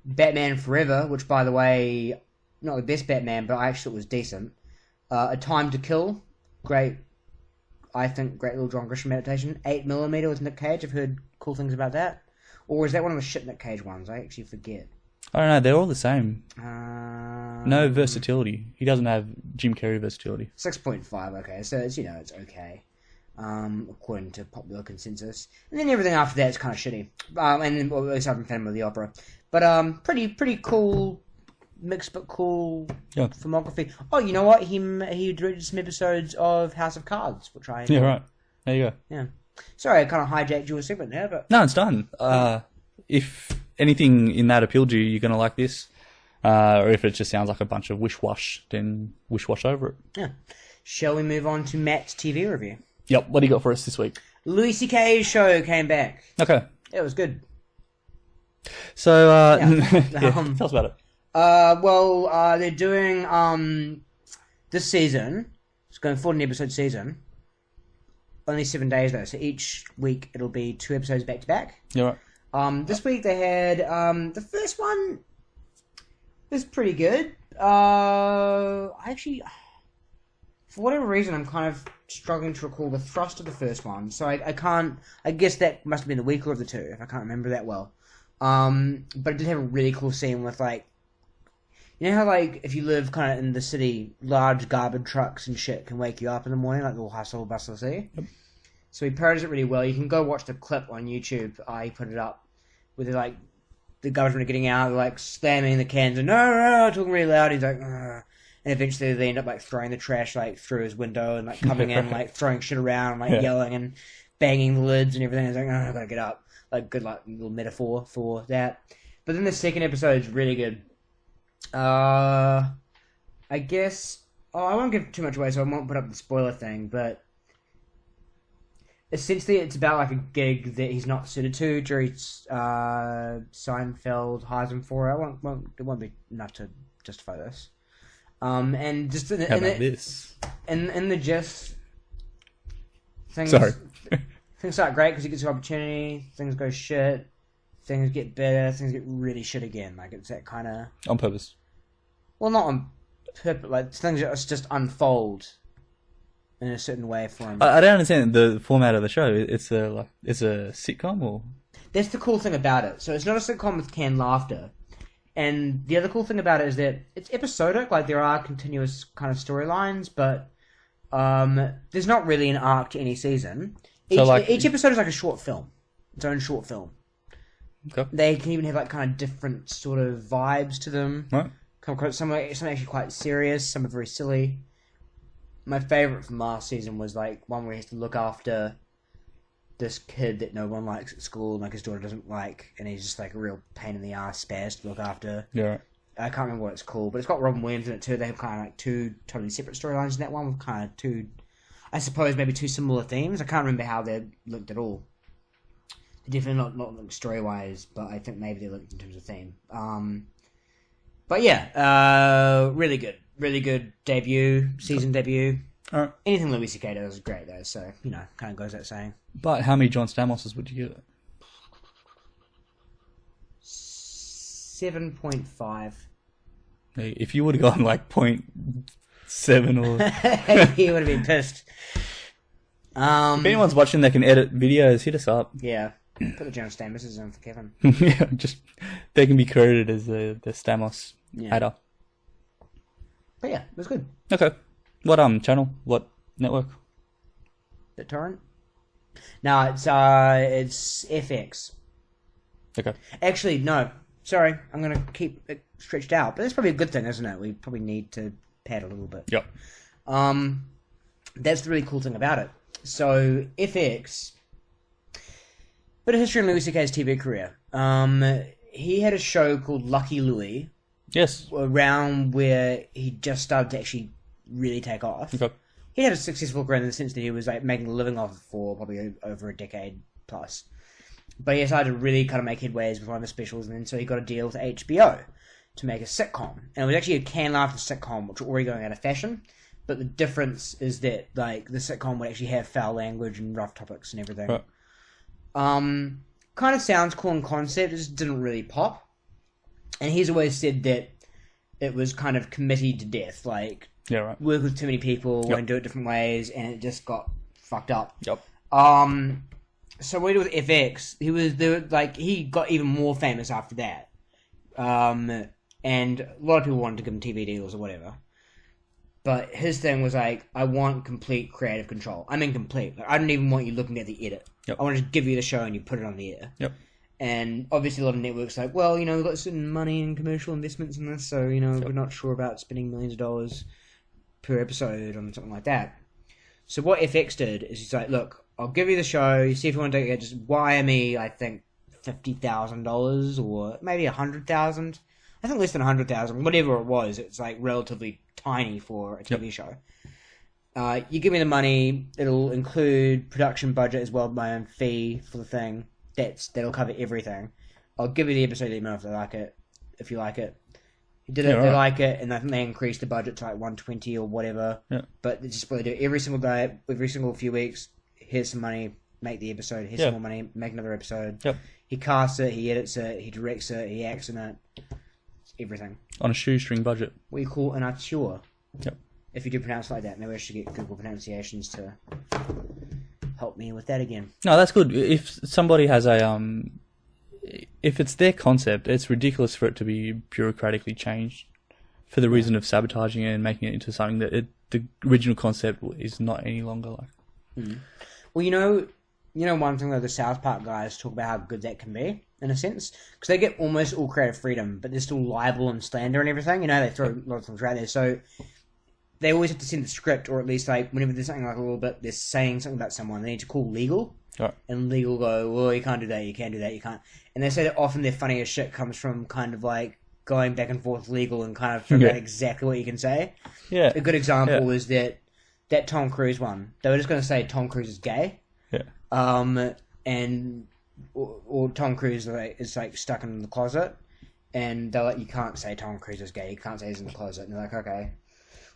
Batman Forever, which, by the way, not the best Batman, but I actually thought it was decent. A Time to Kill. Great. I think great little John Grisham adaptation. 8mm with Nick Cage. I've heard cool things about that. Or is that one of the shit Nick Cage ones? I actually forget. I don't know. They're all the same. No versatility. He doesn't have Jim Carrey versatility. 6.5. Okay, so it's it's okay, according to popular consensus. And then everything after that is kind of shitty. And then aside from Phantom of the Opera, but pretty cool. Mixed but cool filmography. Oh, you know what? He directed some episodes of House of Cards, which I enjoyed. Yeah, right. There you go. Yeah. Sorry, I kind of hijacked your segment there, but no, it's done. If anything in that appealed to you, you're gonna like this. Or if it just sounds like a bunch of wish-wash, then wish-wash over it. Yeah. Shall we move on to Matt's TV review? Yep. What do you got for us this week? Louis C.K.'s show came back. Okay. It was good. So, tell us about it. They're doing, this season, it's going 14-episode season, only 7 days though, so each week it'll be 2 episodes back to back. Yeah, right. This week they had, the first one was pretty good. Actually, for whatever reason, I'm kind of struggling to recall the thrust of the first one, so I guess that must have been the weaker of the two, if I can't remember that well. But it did have a really cool scene with, like, you know how, like, if you live kind of in the city, large garbage trucks and shit can wake you up in the morning, like the whole hustle bustle city? Yep. So he parodies it really well. You can go watch the clip on YouTube. He put it up where they're, like, the garbage men are getting out, they're, like, slamming the cans and, no, talking really loud. He's like, ugh. And eventually they end up, like, throwing the trash, like, through his window and, like, coming in, like, throwing shit around, like, yelling and banging the lids and everything. He's like, I gotta get up. Like, good, like, little metaphor for that. But then the second episode is really good. I guess... I won't give too much away, so I won't put up the spoiler thing, but... Essentially, it's about, like, a gig that he's not suited to. Jerry Seinfeld hires him for. It won't be enough to justify this. And just... How about this? In the gist... Things start great because he gets an opportunity, things go shit, things get better, things get really shit again. Like, it's that kind of... On purpose. Well, not on purpose. Like, things just unfold in a certain way for him. I don't understand the format of the show. It's a sitcom, or... That's the cool thing about it. So it's not a sitcom with canned laughter. And the other cool thing about it is that it's episodic. Like, there are continuous kind of storylines, but there's not really an arc to any season. Each episode is like a short film. Its own short film. Okay. They can even have like kind of different sort of vibes to them. Right. Some are actually quite serious, some are very silly. My favourite from last season was like one where he has to look after this kid that no one likes at school, and like his daughter doesn't like, and he's just like a real pain in the ass spaz to look after. Yeah. Right. I can't remember what it's called, but it's got Robin Williams in it too. They have kind of like 2 totally separate storylines in that one with kind of 2... I suppose maybe 2 similar themes. I can't remember how they looked at all. They're definitely not like story-wise, but I think maybe they looked in terms of theme. But yeah, really good. Really good season debut. Alright. Anything Louis C.K. does is great though, so, kind of goes without saying. But how many John Stamos's would you give it? 7.5. If you would have gone like 0.7 or... He would have been pissed. If anyone's watching that can edit videos, hit us up. Yeah. Put the John Stamos in for Kevin. Yeah, they can be credited as the Stamos hater. But yeah, it was good. Okay. What channel? What network? The torrent? No, it's FX. Okay. Actually, no. Sorry, I'm gonna keep it stretched out, but that's probably a good thing, isn't it? We probably need to pad a little bit. Yep. That's the really cool thing about it. So FX, bit of history on Louis C.K.'s TV career. He had a show called Lucky Louie. Yes. Around where he just started to actually really take off. Okay. He had a successful career in the sense that he was like making a living off it for probably over a decade plus. But he decided to really kind of make headways with one of the specials, and then so he got a deal with HBO to make a sitcom. And it was actually a canned laughter sitcom, which were already going out of fashion. But the difference is that like the sitcom would actually have foul language and rough topics and everything. Right. Kind of sounds cool in concept, it just didn't really pop. And he's always said that it was kind of committee to death, like work with too many people and do it different ways, and it just got fucked up. Yep. So what he did with FX, he got even more famous after that. And a lot of people wanted to give him TV deals or whatever. But his thing was like, I want complete creative control. I mean complete. Like, I don't even want you looking at the edit. Yep. I want to just give you the show and you put it on the air. Yep. And obviously a lot of networks like, well, you know, we've got certain money and commercial investments in this, so, you know, we're not sure about spending millions of dollars per episode on something like that. So what FX did is he's like, look, I'll give you the show, you see if you want to take it, just wire me, I think, $50,000 or maybe $100,000. I think less than $100,000, whatever it was, it's like relatively tiny for a TV show. You give me the money, it'll include production budget as well, my own fee for the thing. That'll cover everything. I'll give you the episode, let me know if you like it. He did it, they like it, and I think they increased the budget to like 120 or whatever. Yeah. But it's just what they do every single day, every single few weeks. Here's some money, make the episode. Here's some more money, make another episode. Yep. He casts it, he edits it, he directs it, he acts in it. It's everything. On a shoestring budget. What you call an auteur. Yep. If you do pronounce it like that, maybe I should get Google pronunciations to help me with that again. No, that's good. If somebody has if it's their concept, it's ridiculous for it to be bureaucratically changed for the reason of sabotaging it and making it into something that the original concept is not any longer like. Mm. Well, you know one thing though, the South Park guys talk about how good that can be, in a sense, because they get almost all creative freedom, but there's still libel and slander and everything. You know, they throw a lot of things right there, so they always have to send the script, or at least like whenever there's something like a little bit, they're saying something about someone, they need to call legal. Right. And legal go, well, you can't do that, you can't do that, you can't. And they say that often their funniest shit comes from kind of like going back and forth legal and kind of figuring out exactly what you can say. Yeah. A good example is that Tom Cruise one. They were just going to say Tom Cruise is gay. Yeah. And or Tom Cruise is like stuck in the closet, and they're like, you can't say Tom Cruise is gay. You can't say he's in the closet. And they're like, okay.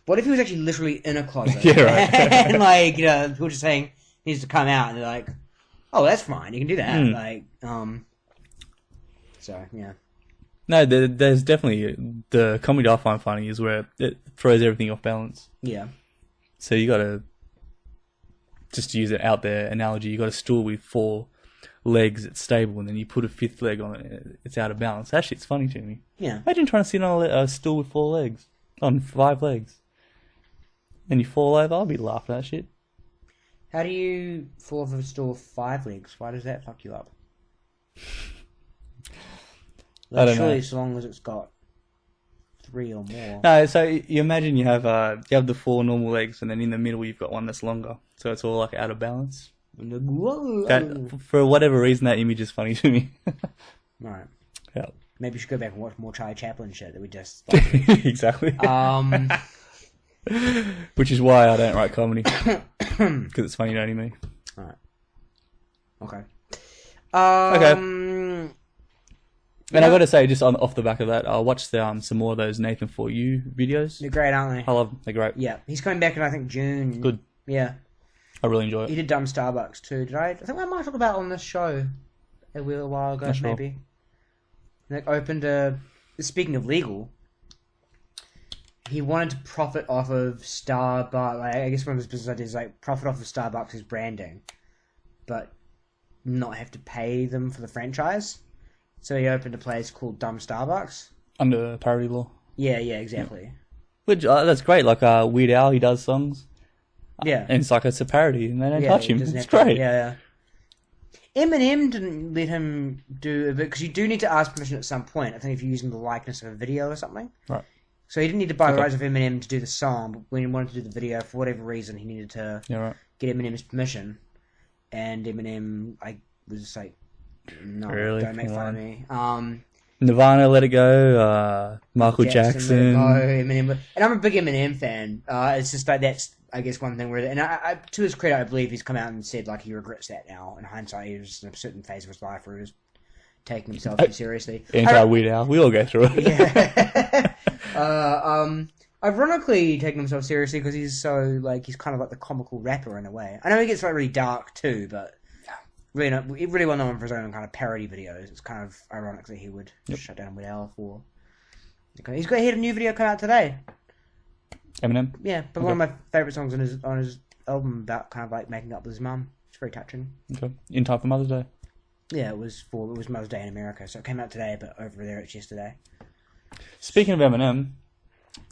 What if he was actually literally in a closet? Yeah, right. And like, you know, people just saying he needs to come out, and they're like, oh, that's fine. You can do that. Like, so yeah. No, there's definitely the comedy I find funny is where it throws everything off balance. Yeah. So you got to, just to use an out there analogy, you got a stool with 4 legs, it's stable, and then you put a 5th leg on it, it's out of balance. That shit's funny to me. Yeah. Imagine trying to sit on a stool with 4 legs, on 5 legs, and you fall over. I'll be laughing at that shit. How do you fall off a stool with 5 legs? Why does that fuck you up? Like, I don't know. As long as it's got 3 or more. No, so you imagine you have the 4 normal legs, and then in the middle you've got one that's longer, so it's all like out of balance. That, for whatever reason, that image is funny to me. Right. Yeah. Maybe you should go back and watch more Charlie Chaplin shit that we just. Exactly. Which is why I don't write comedy, because it's funny to only me. All right. Okay. Okay. And I got to say, just off the back of that, I watched some more of those Nathan For You videos. They're great, aren't they? I love them. They're great. Yeah. He's coming back in, I think, June. Good. Yeah. I really enjoy it. He did Dumb Starbucks too. I think I might talk about it on this show a little while ago, maybe. Like, opened a... Speaking of legal, he wanted to profit off of Starbucks. Like, I guess one of his business ideas is like profit off of Starbucks' branding, but not have to pay them for the franchise. So he opened a place called Dumb Starbucks. Under parody law. Yeah, exactly. Yeah. Which, that's great. Like, Weird Al, he does songs. Yeah. And it's like it's a parody, and they don't touch him. It's great. Yeah. Eminem didn't let him do it, because you do need to ask permission at some point. I think if you're using the likeness of a video or something. Right. So he didn't need to buy the rights of Eminem to do the song, but when he wanted to do the video, for whatever reason, he needed to get Eminem's permission. And Eminem, was just like, no, really? Don't make fun of me. Nirvana, Let It Go, Michael Jackson. Let It Go, Eminem. And I'm a big Eminem fan. It's just like, that's, I guess, one thing where... And to his credit, I believe he's come out and said, like, he regrets that now. In hindsight, he was in a certain phase of his life where he was taking himself too seriously. Anti-Weird Al. We all go through it. Yeah. Ironically, taking himself seriously because he's so, like, he's kind of like the comical rapper in a way. I know he gets, like, really dark, too, but... really well known for his own kind of parody videos. It's kind of ironic that he would shut down Weird Al for... He had a new video come out today. Eminem? Yeah, but one of my favourite songs on his album about kind of like making up with his mum. It's very touching. Okay. In time for Mother's Day? Yeah, it was Mother's Day in America, so it came out today, but over there it's yesterday. Speaking of Eminem,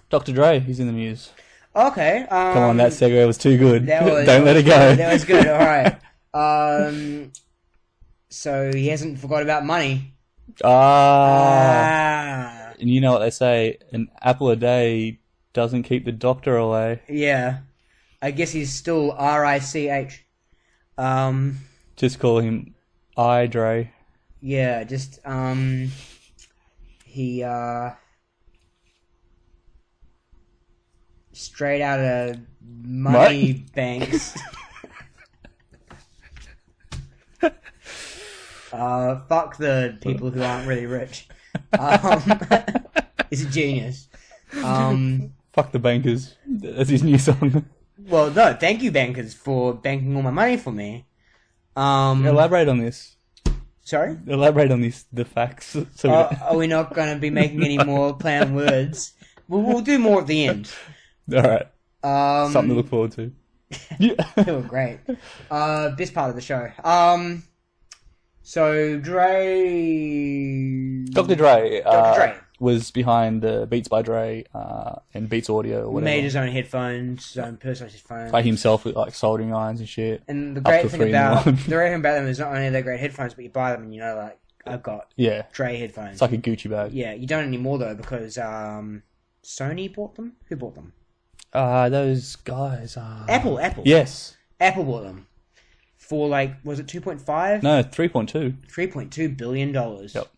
Dr. Dre, he's in the news. Okay. Come on, that segue was too good. Don't let it go. That was good, alright. So he hasn't forgot about money. And you know what they say, an apple a day doesn't keep the doctor away. Yeah. I guess he's still R-I-C-H. Just call him Dre. Yeah, just, he, straight out of money banks. Fuck the people who aren't really rich. He's a genius. Fuck the bankers. That's his new song. Well, no, thank you, bankers, for banking all my money for me. Elaborate on this. Sorry? Elaborate on this, the facts. Are we not going to be making any more play on words? We'll do more at the end. Alright. Something to look forward to. Oh, great. Best part of the show. So, Dre... Dr. Dre was behind the Beats by Dre and Beats Audio or whatever. Made his own headphones, his own personalised headphones. By himself with like soldering irons and shit. And the great thing about them is not only they're great headphones, but you buy them and you know, like, I've got Dre headphones. It's like a Gucci bag. Yeah, you don't anymore though because Sony bought them? Who bought them? Those guys. Apple. Yes. Apple bought them. For like, was it 2.5? No, 3.2. $3.2 billion. Yep.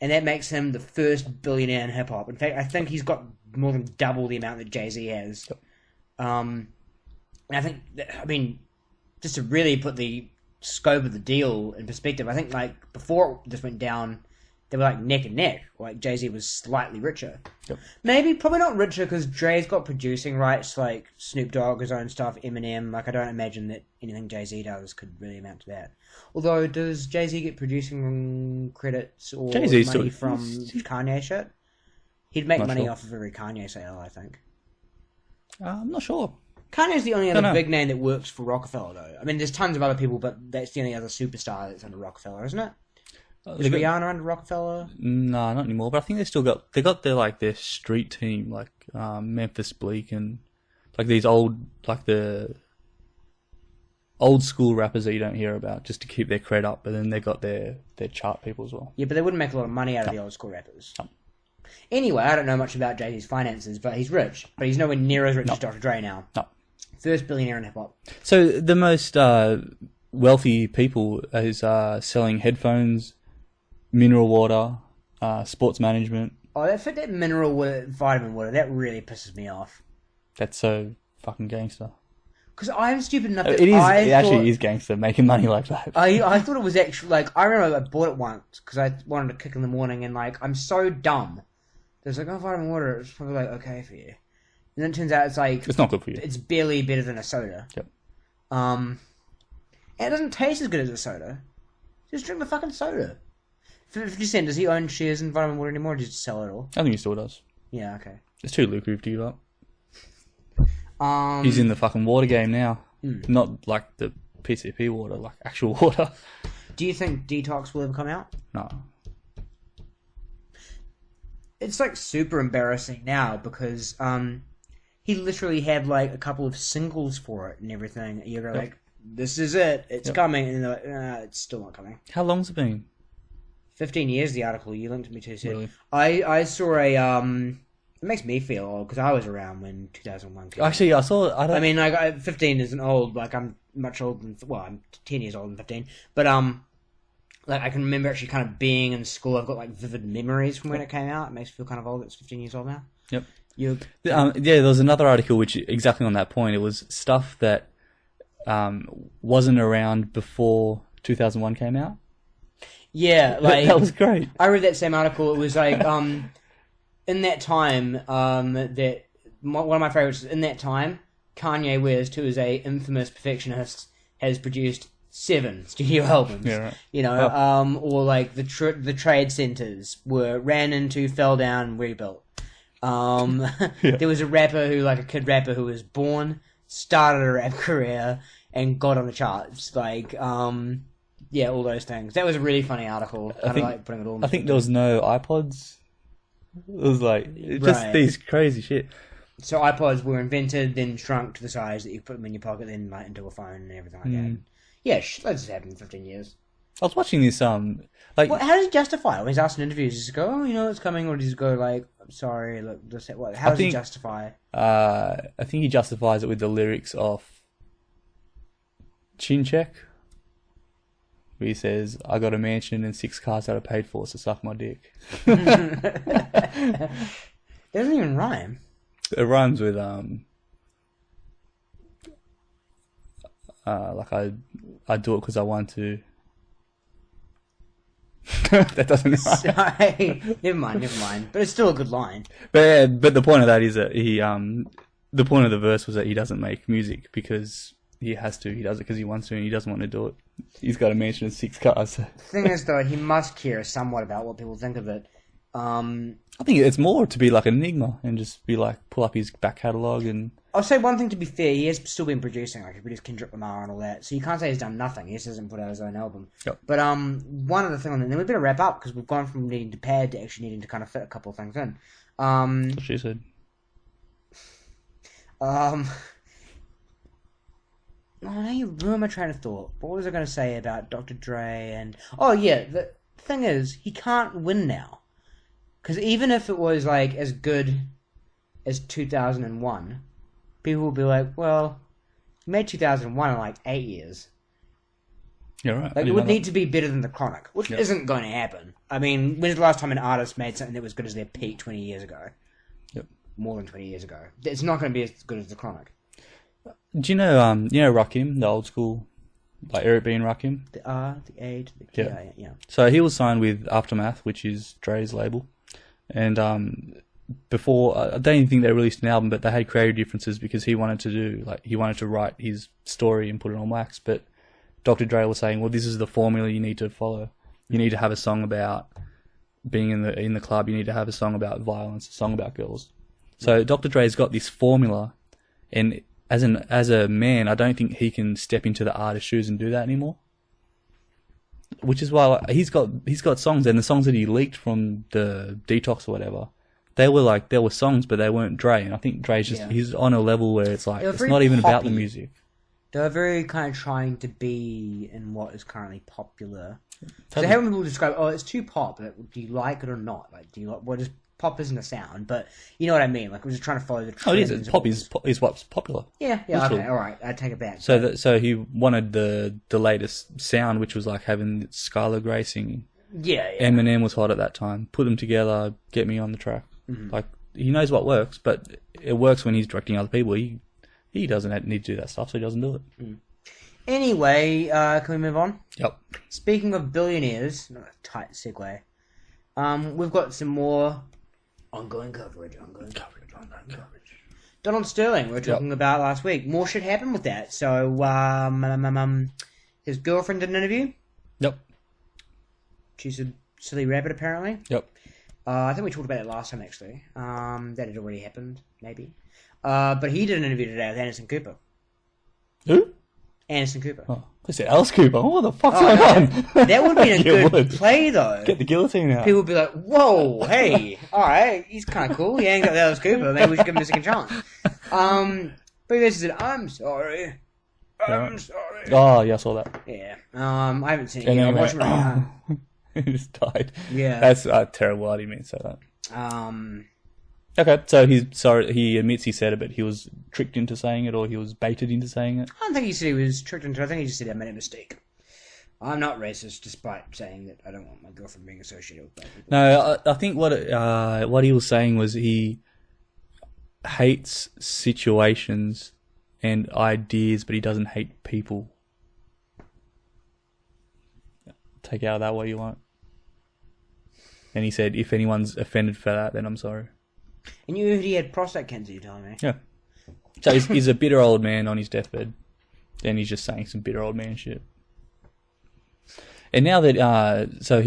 And that makes him the first billionaire in hip-hop. In fact, I think he's got more than double the amount that Jay-Z has. Yep. And I think, just to really put the scope of the deal in perspective, I think like before this went down, they were like neck and neck. Like Jay-Z was slightly richer. Yep. Probably not richer because Dre's got producing rights like Snoop Dogg, his own stuff, Eminem. Like I don't imagine that anything Jay-Z does could really amount to that. Although, does Jay-Z get producing credits or money from Kanye shit? He'd make money off of every Kanye sale, I think. I'm not sure. Kanye's the only other big name that works for Rockefeller, though. I mean, there's tons of other people, but that's the only other superstar that's under Rockefeller, isn't it? Is Rihanna under Rockefeller? No, not anymore. But I think they got their street team, like Memphis Bleak and like these the old school rappers that you don't hear about, just to keep their cred up. But then they got their chart people as well. Yeah, but they wouldn't make a lot of money out of the old school rappers. No. Anyway, I don't know much about Jay-Z's finances, but he's rich. But he's nowhere near as rich as Dr. Dre now. No. First billionaire in hip hop. So the most wealthy people is selling headphones, mineral water, sports management. Oh, that mineral water, vitamin water, that really pisses me off. That's so fucking gangster. Because I'm stupid enough that it actually is gangster, making money like that. I thought it was actually, like, I remember I bought it once, because I wanted to kick in the morning, and, like, I'm so dumb. There's like, vitamin water, it's probably, like, okay for you. And then it turns out it's, like... It's not good for you. It's barely better than a soda. Yep. And it doesn't taste as good as a soda. Just drink the fucking soda. 50 Cent, does he own shares in Vitamin Water anymore, or does he just sell it all? I think he still does. Yeah, okay. It's too lucrative to give up. He's in the fucking water game now. Not like the PCP water, like actual water. Do you think Detox will ever come out? No. It's like super embarrassing now because he literally had like a couple of singles for it and everything. You go like, this is it, it's coming, and they're like, it's still not coming. How long's it been? 15 years, the article you linked me to said. Really? I saw a It makes me feel old because I was around when 2001 came out. Actually, I saw. I mean, like 15 isn't old. Like I'm much older than I'm 10 years older than 15. But like I can remember actually kind of being in school. I've got like vivid memories from when it came out. It makes me feel kind of old. It's 15 years old now. Yep. Yeah, there was another article which exactly on that point. It was stuff that wasn't around before 2001 came out. Yeah, like that was great. I read that same article. It was like in that time that one of my favorites. In that time, Kanye West, who is a infamous perfectionist, has produced 7 studio albums. Yeah, right. You know, or like the trade centers ran into, fell down, rebuilt. There was a rapper a kid rapper who was born, started a rap career, and got on the charts. Like, yeah, all those things. That was a really funny article. Kind of like putting it all. I think there was no iPods. It was like just these crazy shit. So iPods were invented, then shrunk to the size that you put them in your pocket, then like into a phone and everything like that. Yeah, loads has happened in 15 years. I was watching this like, how does he justify it when he's asked in interviews? Does he go, "Oh, you know it's coming," or does he go like, "I'm sorry, look, just what?" How does he justify? I think he justifies it with the lyrics of Chin Check, where he says, "I got a mansion and 6 cars that I paid for, so suck my dick." It doesn't even rhyme. It rhymes with like I do it because I want to. That doesn't rhyme. Sorry, never mind. But it's still a good line. But the point of that is that he the point of the verse was that he doesn't make music because he has to. He does it because he wants to, and he doesn't want to do it. He's got a mansion and 6 cars. The thing is, though, he must care somewhat about what people think of it. I think it's more to be like an enigma and just be like pull up his back catalogue and. I'll say one thing to be fair, he has still been producing, like he produced Kendrick Lamar and all that, so you can't say he's done nothing. He just hasn't put out his own album. Yep. But one other thing on that, and then we better wrap up because we've gone from needing to pad to actually needing to kind of fit a couple of things in. What she said. Oh, now you ruined my train of thought. What was I going to say about Dr. Dre and... Oh, yeah, the thing is, he can't win now. Because even if it was, like, as good as 2001, people will be like, well, he made 2001 in, like, 8 years. You're right. Like, it would need to be better than The Chronic, which isn't going to happen. I mean, when's the last time an artist made something that was good as their peak 20 years ago? Yep. More than 20 years ago. It's not going to be as good as The Chronic. Do you know Rakim, the old school, like Eric B. and Rakim? The R, the A to the K, yeah. So he was signed with Aftermath, which is Dre's label. And before, I don't even think they released an album, but they had creative differences because he wanted to write his story and put it on wax. But Dr. Dre was saying, well, this is the formula you need to follow. You need to have a song about being in the club. You need to have a song about violence, a song about girls. So Dr. Dre's got this formula, and as a man, I don't think he can step into the artist's shoes and do that anymore. Which is why he's got songs, and the songs that he leaked from the Detox or whatever, there were songs, but they weren't Dre. And I think Dre's he's on a level where it's like it's not even about the music. They're very kind of trying to be in what is currently popular. So how many people describe, it's too pop. Do you like it or not? Like, do you like what is pop? Isn't a sound, but you know what I mean. Like we're just trying to follow the trend. Oh, it is. Pop is what's popular. Yeah. Okay, all right. I take it back. So he wanted the latest sound, which was like having Skylar Grey singing. Yeah. Eminem was hot at that time. Put them together, get me on the track. Mm-hmm. Like he knows what works, but it works when he's directing other people. He doesn't need to do that stuff, so he doesn't do it. Mm. Anyway, can we move on? Yep. Speaking of billionaires, tight segue. We've got some more ongoing coverage. Donald Sterling, we were talking about last week. More shit happened with that. So, his girlfriend did an interview. Yep. She's a silly rabbit, apparently. Yep. I think we talked about it last time, actually. That had already happened, maybe. But he did an interview today with Anderson Cooper. Who? Anderson Cooper. Oh, I said Alice Cooper. What the fuck's going on? That would be a good play, though. Get the guillotine out. People would be like, whoa, hey, alright, he's kind of cool. He ain't got Alice Cooper. Maybe we should give him a second chance. But he basically said, I'm sorry. Oh, yeah, I saw that. Yeah. I haven't seen it yet. I'm watching it right now. He just died. Yeah. That's terrible. I didn't mean to say that. Okay, so he's sorry. He admits he said it, but he was tricked into saying it, or he was baited into saying it. I don't think he said he was tricked into it. I think he just said I made a mistake. I'm not racist, despite saying that I don't want my girlfriend being associated with black people. No, I think what he was saying was he hates situations and ideas, but he doesn't hate people. Take out of that what you want. And he said, if anyone's offended for that, then I'm sorry. And you heard he had prostate cancer, you're telling me? Yeah. So he's a bitter old man on his deathbed. And he's just saying some bitter old man shit. And now that, so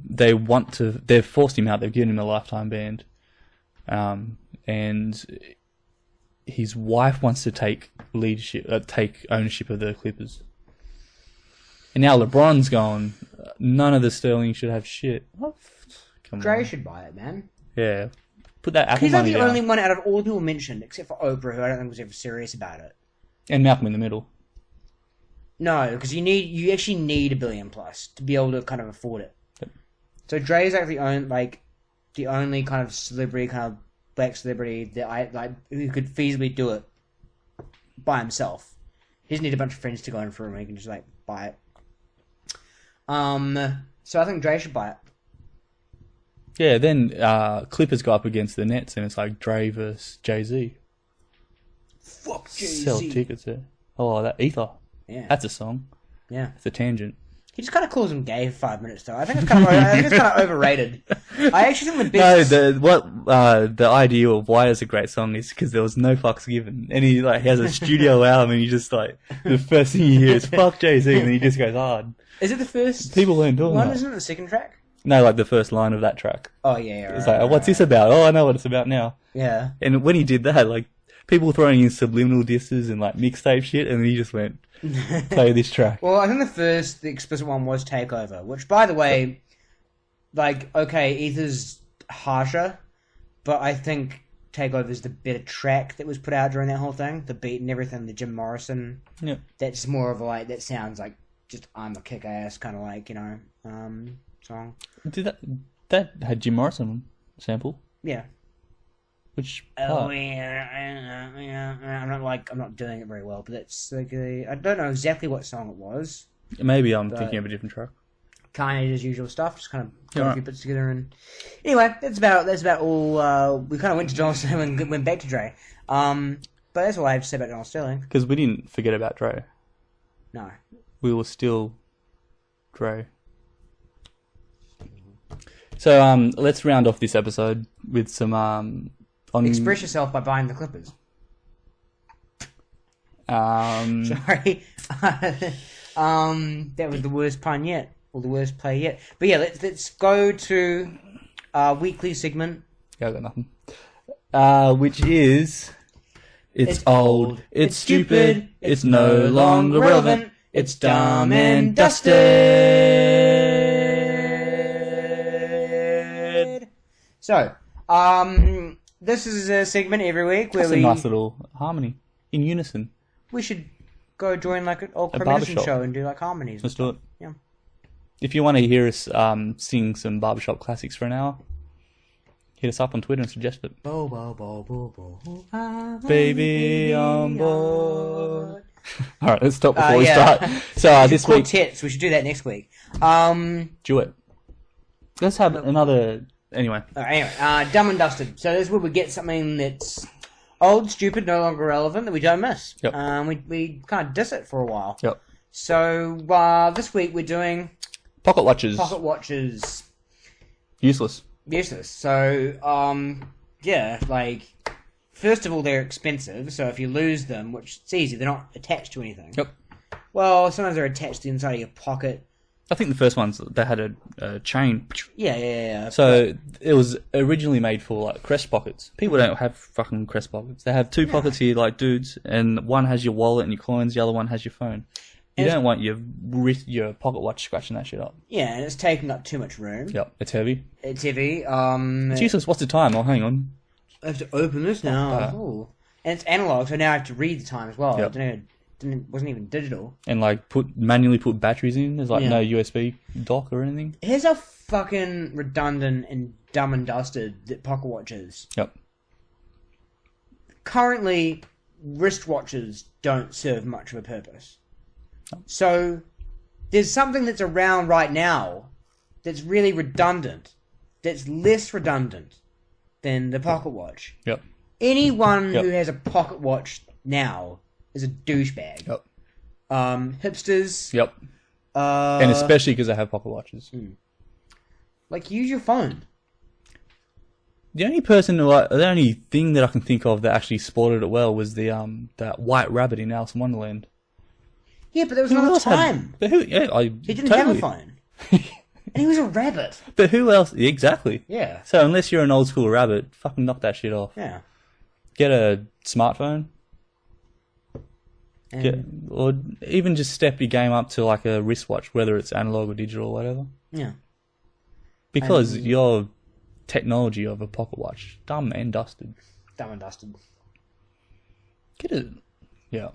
they've forced him out, they've given him a lifetime ban. And his wife wants to take ownership of the Clippers. And now LeBron's gone, none of the Sterling should have shit. What? Come Dre on. should buy it, man. Yeah. Put that Apple He's not money the down. only one out of all the people mentioned, except for Oprah, who I don't think was ever serious about it. And Malcolm in the Middle. No, because you actually need $1 billion plus to be able to kind of afford it. Yep. So Dre is like the only kind of celebrity, kind of black celebrity that who could feasibly do it by himself. He doesn't need a bunch of friends to go in for him. He can just buy it. So I think Dre should buy it. Yeah, then Clippers go up against the Nets, and it's like Dre versus Jay-Z. Fuck Jay-Z. Sell tickets there. Oh, that Ether. Yeah. That's a song. Yeah. It's a tangent. He just kind of calls him gay for 5 minutes, though. I think it's kind of overrated. I actually think the best... No, the idea of why it's a great song is because there was no fucks given. And he has a studio album, and he just the first thing you hear is fuck Jay-Z, and then he just goes hard. Is it the first People weren't doing one? that. Isn't it the second track? No, the first line of that track. Oh, yeah. It's what's this about? Oh, I know what it's about now. Yeah. And when he did that, people throwing in subliminal disses and mixtape shit, and then he just went, play this track. Well, I think the explicit one was Takeover, which, by the way, okay, Ether's harsher, but I think Takeover's the better track that was put out during that whole thing. The beat and everything, the Jim Morrison. Yeah. That's more of that sounds like just I'm a kick-ass kind of song. Did that had Jim Morrison sample? Yeah. Which Oh part? yeah. I'm not doing it very well, but that's I don't know exactly what song it was. Maybe I'm thinking of a different track. Kanye does usual stuff, just kind of got a few bits together, and anyway, that's about all. We kind of went to Donald Sterling and went back to Dre. But that's all I have to say about Donald Sterling. Because we didn't forget about Dre. No, we were still Dre. So let's round off this episode with some express yourself by buying the Clippers. Sorry. That was the worst pun yet, or the worst play yet. But yeah, let's go to our weekly segment. Yeah, I got nothing. Which is, it's old, it's stupid, it's no longer relevant, it's dumb and dusted. So, this is a segment every week where That's a nice little harmony in unison. We should go join an old A premonition barbershop. show and do harmonies. Let's do it. Yeah. If you want to hear us sing some barbershop classics for an hour, hit us up on Twitter and suggest it. Bo, bo, bo, bo, bo. Baby on board. All right, let's stop before we start. So this week, quartets. We should do that next week. Duet. Let's have another. Anyway. Dumb and dusted. So this is where we get something that's old, stupid, no longer relevant that we don't miss. Yep. We kind of diss it for a while. Yep. So this week we're doing Pocket watches. pocket watches. Useless. So first of all, they're expensive. So if you lose them, which it's easy, they're not attached to anything. Yep. Well, sometimes they're attached to the inside of your pocket. I think the first ones, they had a chain. Yeah. So it was originally made for crest pockets. People don't have fucking crest pockets. They have two pockets here, like dudes, and one has your wallet and your coins. The other one has your phone. You don't want your pocket watch scratching that shit up. Yeah, and it's taking up too much room. Yep, it's heavy. It's heavy. It's useless. What's the time? Oh, hang on. I have to open this now. Ooh. And it's analog, so now I have to read the time as well. Yep. It wasn't even digital. And manually put batteries in. There's no USB dock or anything. Here's how fucking redundant and dumb and dusted that pocket watch is. Yep. currently, wristwatches don't serve much of a purpose. So, there's something that's around right now that's really redundant, that's less redundant than the pocket watch. Yep. Anyone who has a pocket watch now is a douchebag. Yep. Hipsters. Yep. And especially because they have pocket watches. Like, use your phone. The only thing that I can think of that actually sported it well was that white rabbit in Alice in Wonderland. Yeah, but there was no time. He didn't have a phone. And he was a rabbit. But who else? Exactly. Yeah. So unless you're an old school rabbit, fucking knock that shit off. Yeah. Get a smartphone. Or even just step your game up to like a wristwatch, whether it's analog or digital or whatever. Yeah. Because your technology of a pocket watch, dumb and dusted. Dumb and dusted. Get it. Yeah.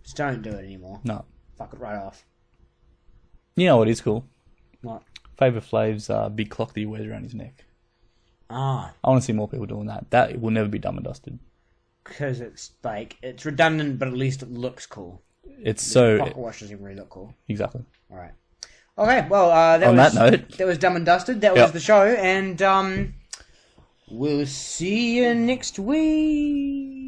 Just don't do it anymore. No. Fuck it right off. You know what is cool? What? Flav's big clock that he wears around his neck. Ah. I want to see more people doing that. That will never be dumb and dusted. Because it's like, it's redundant, but at least it looks cool. Pocket watch doesn't really look cool. Exactly. Alright. Okay, well, that was Dumb and Dusted. That was the show, and we'll see you next week.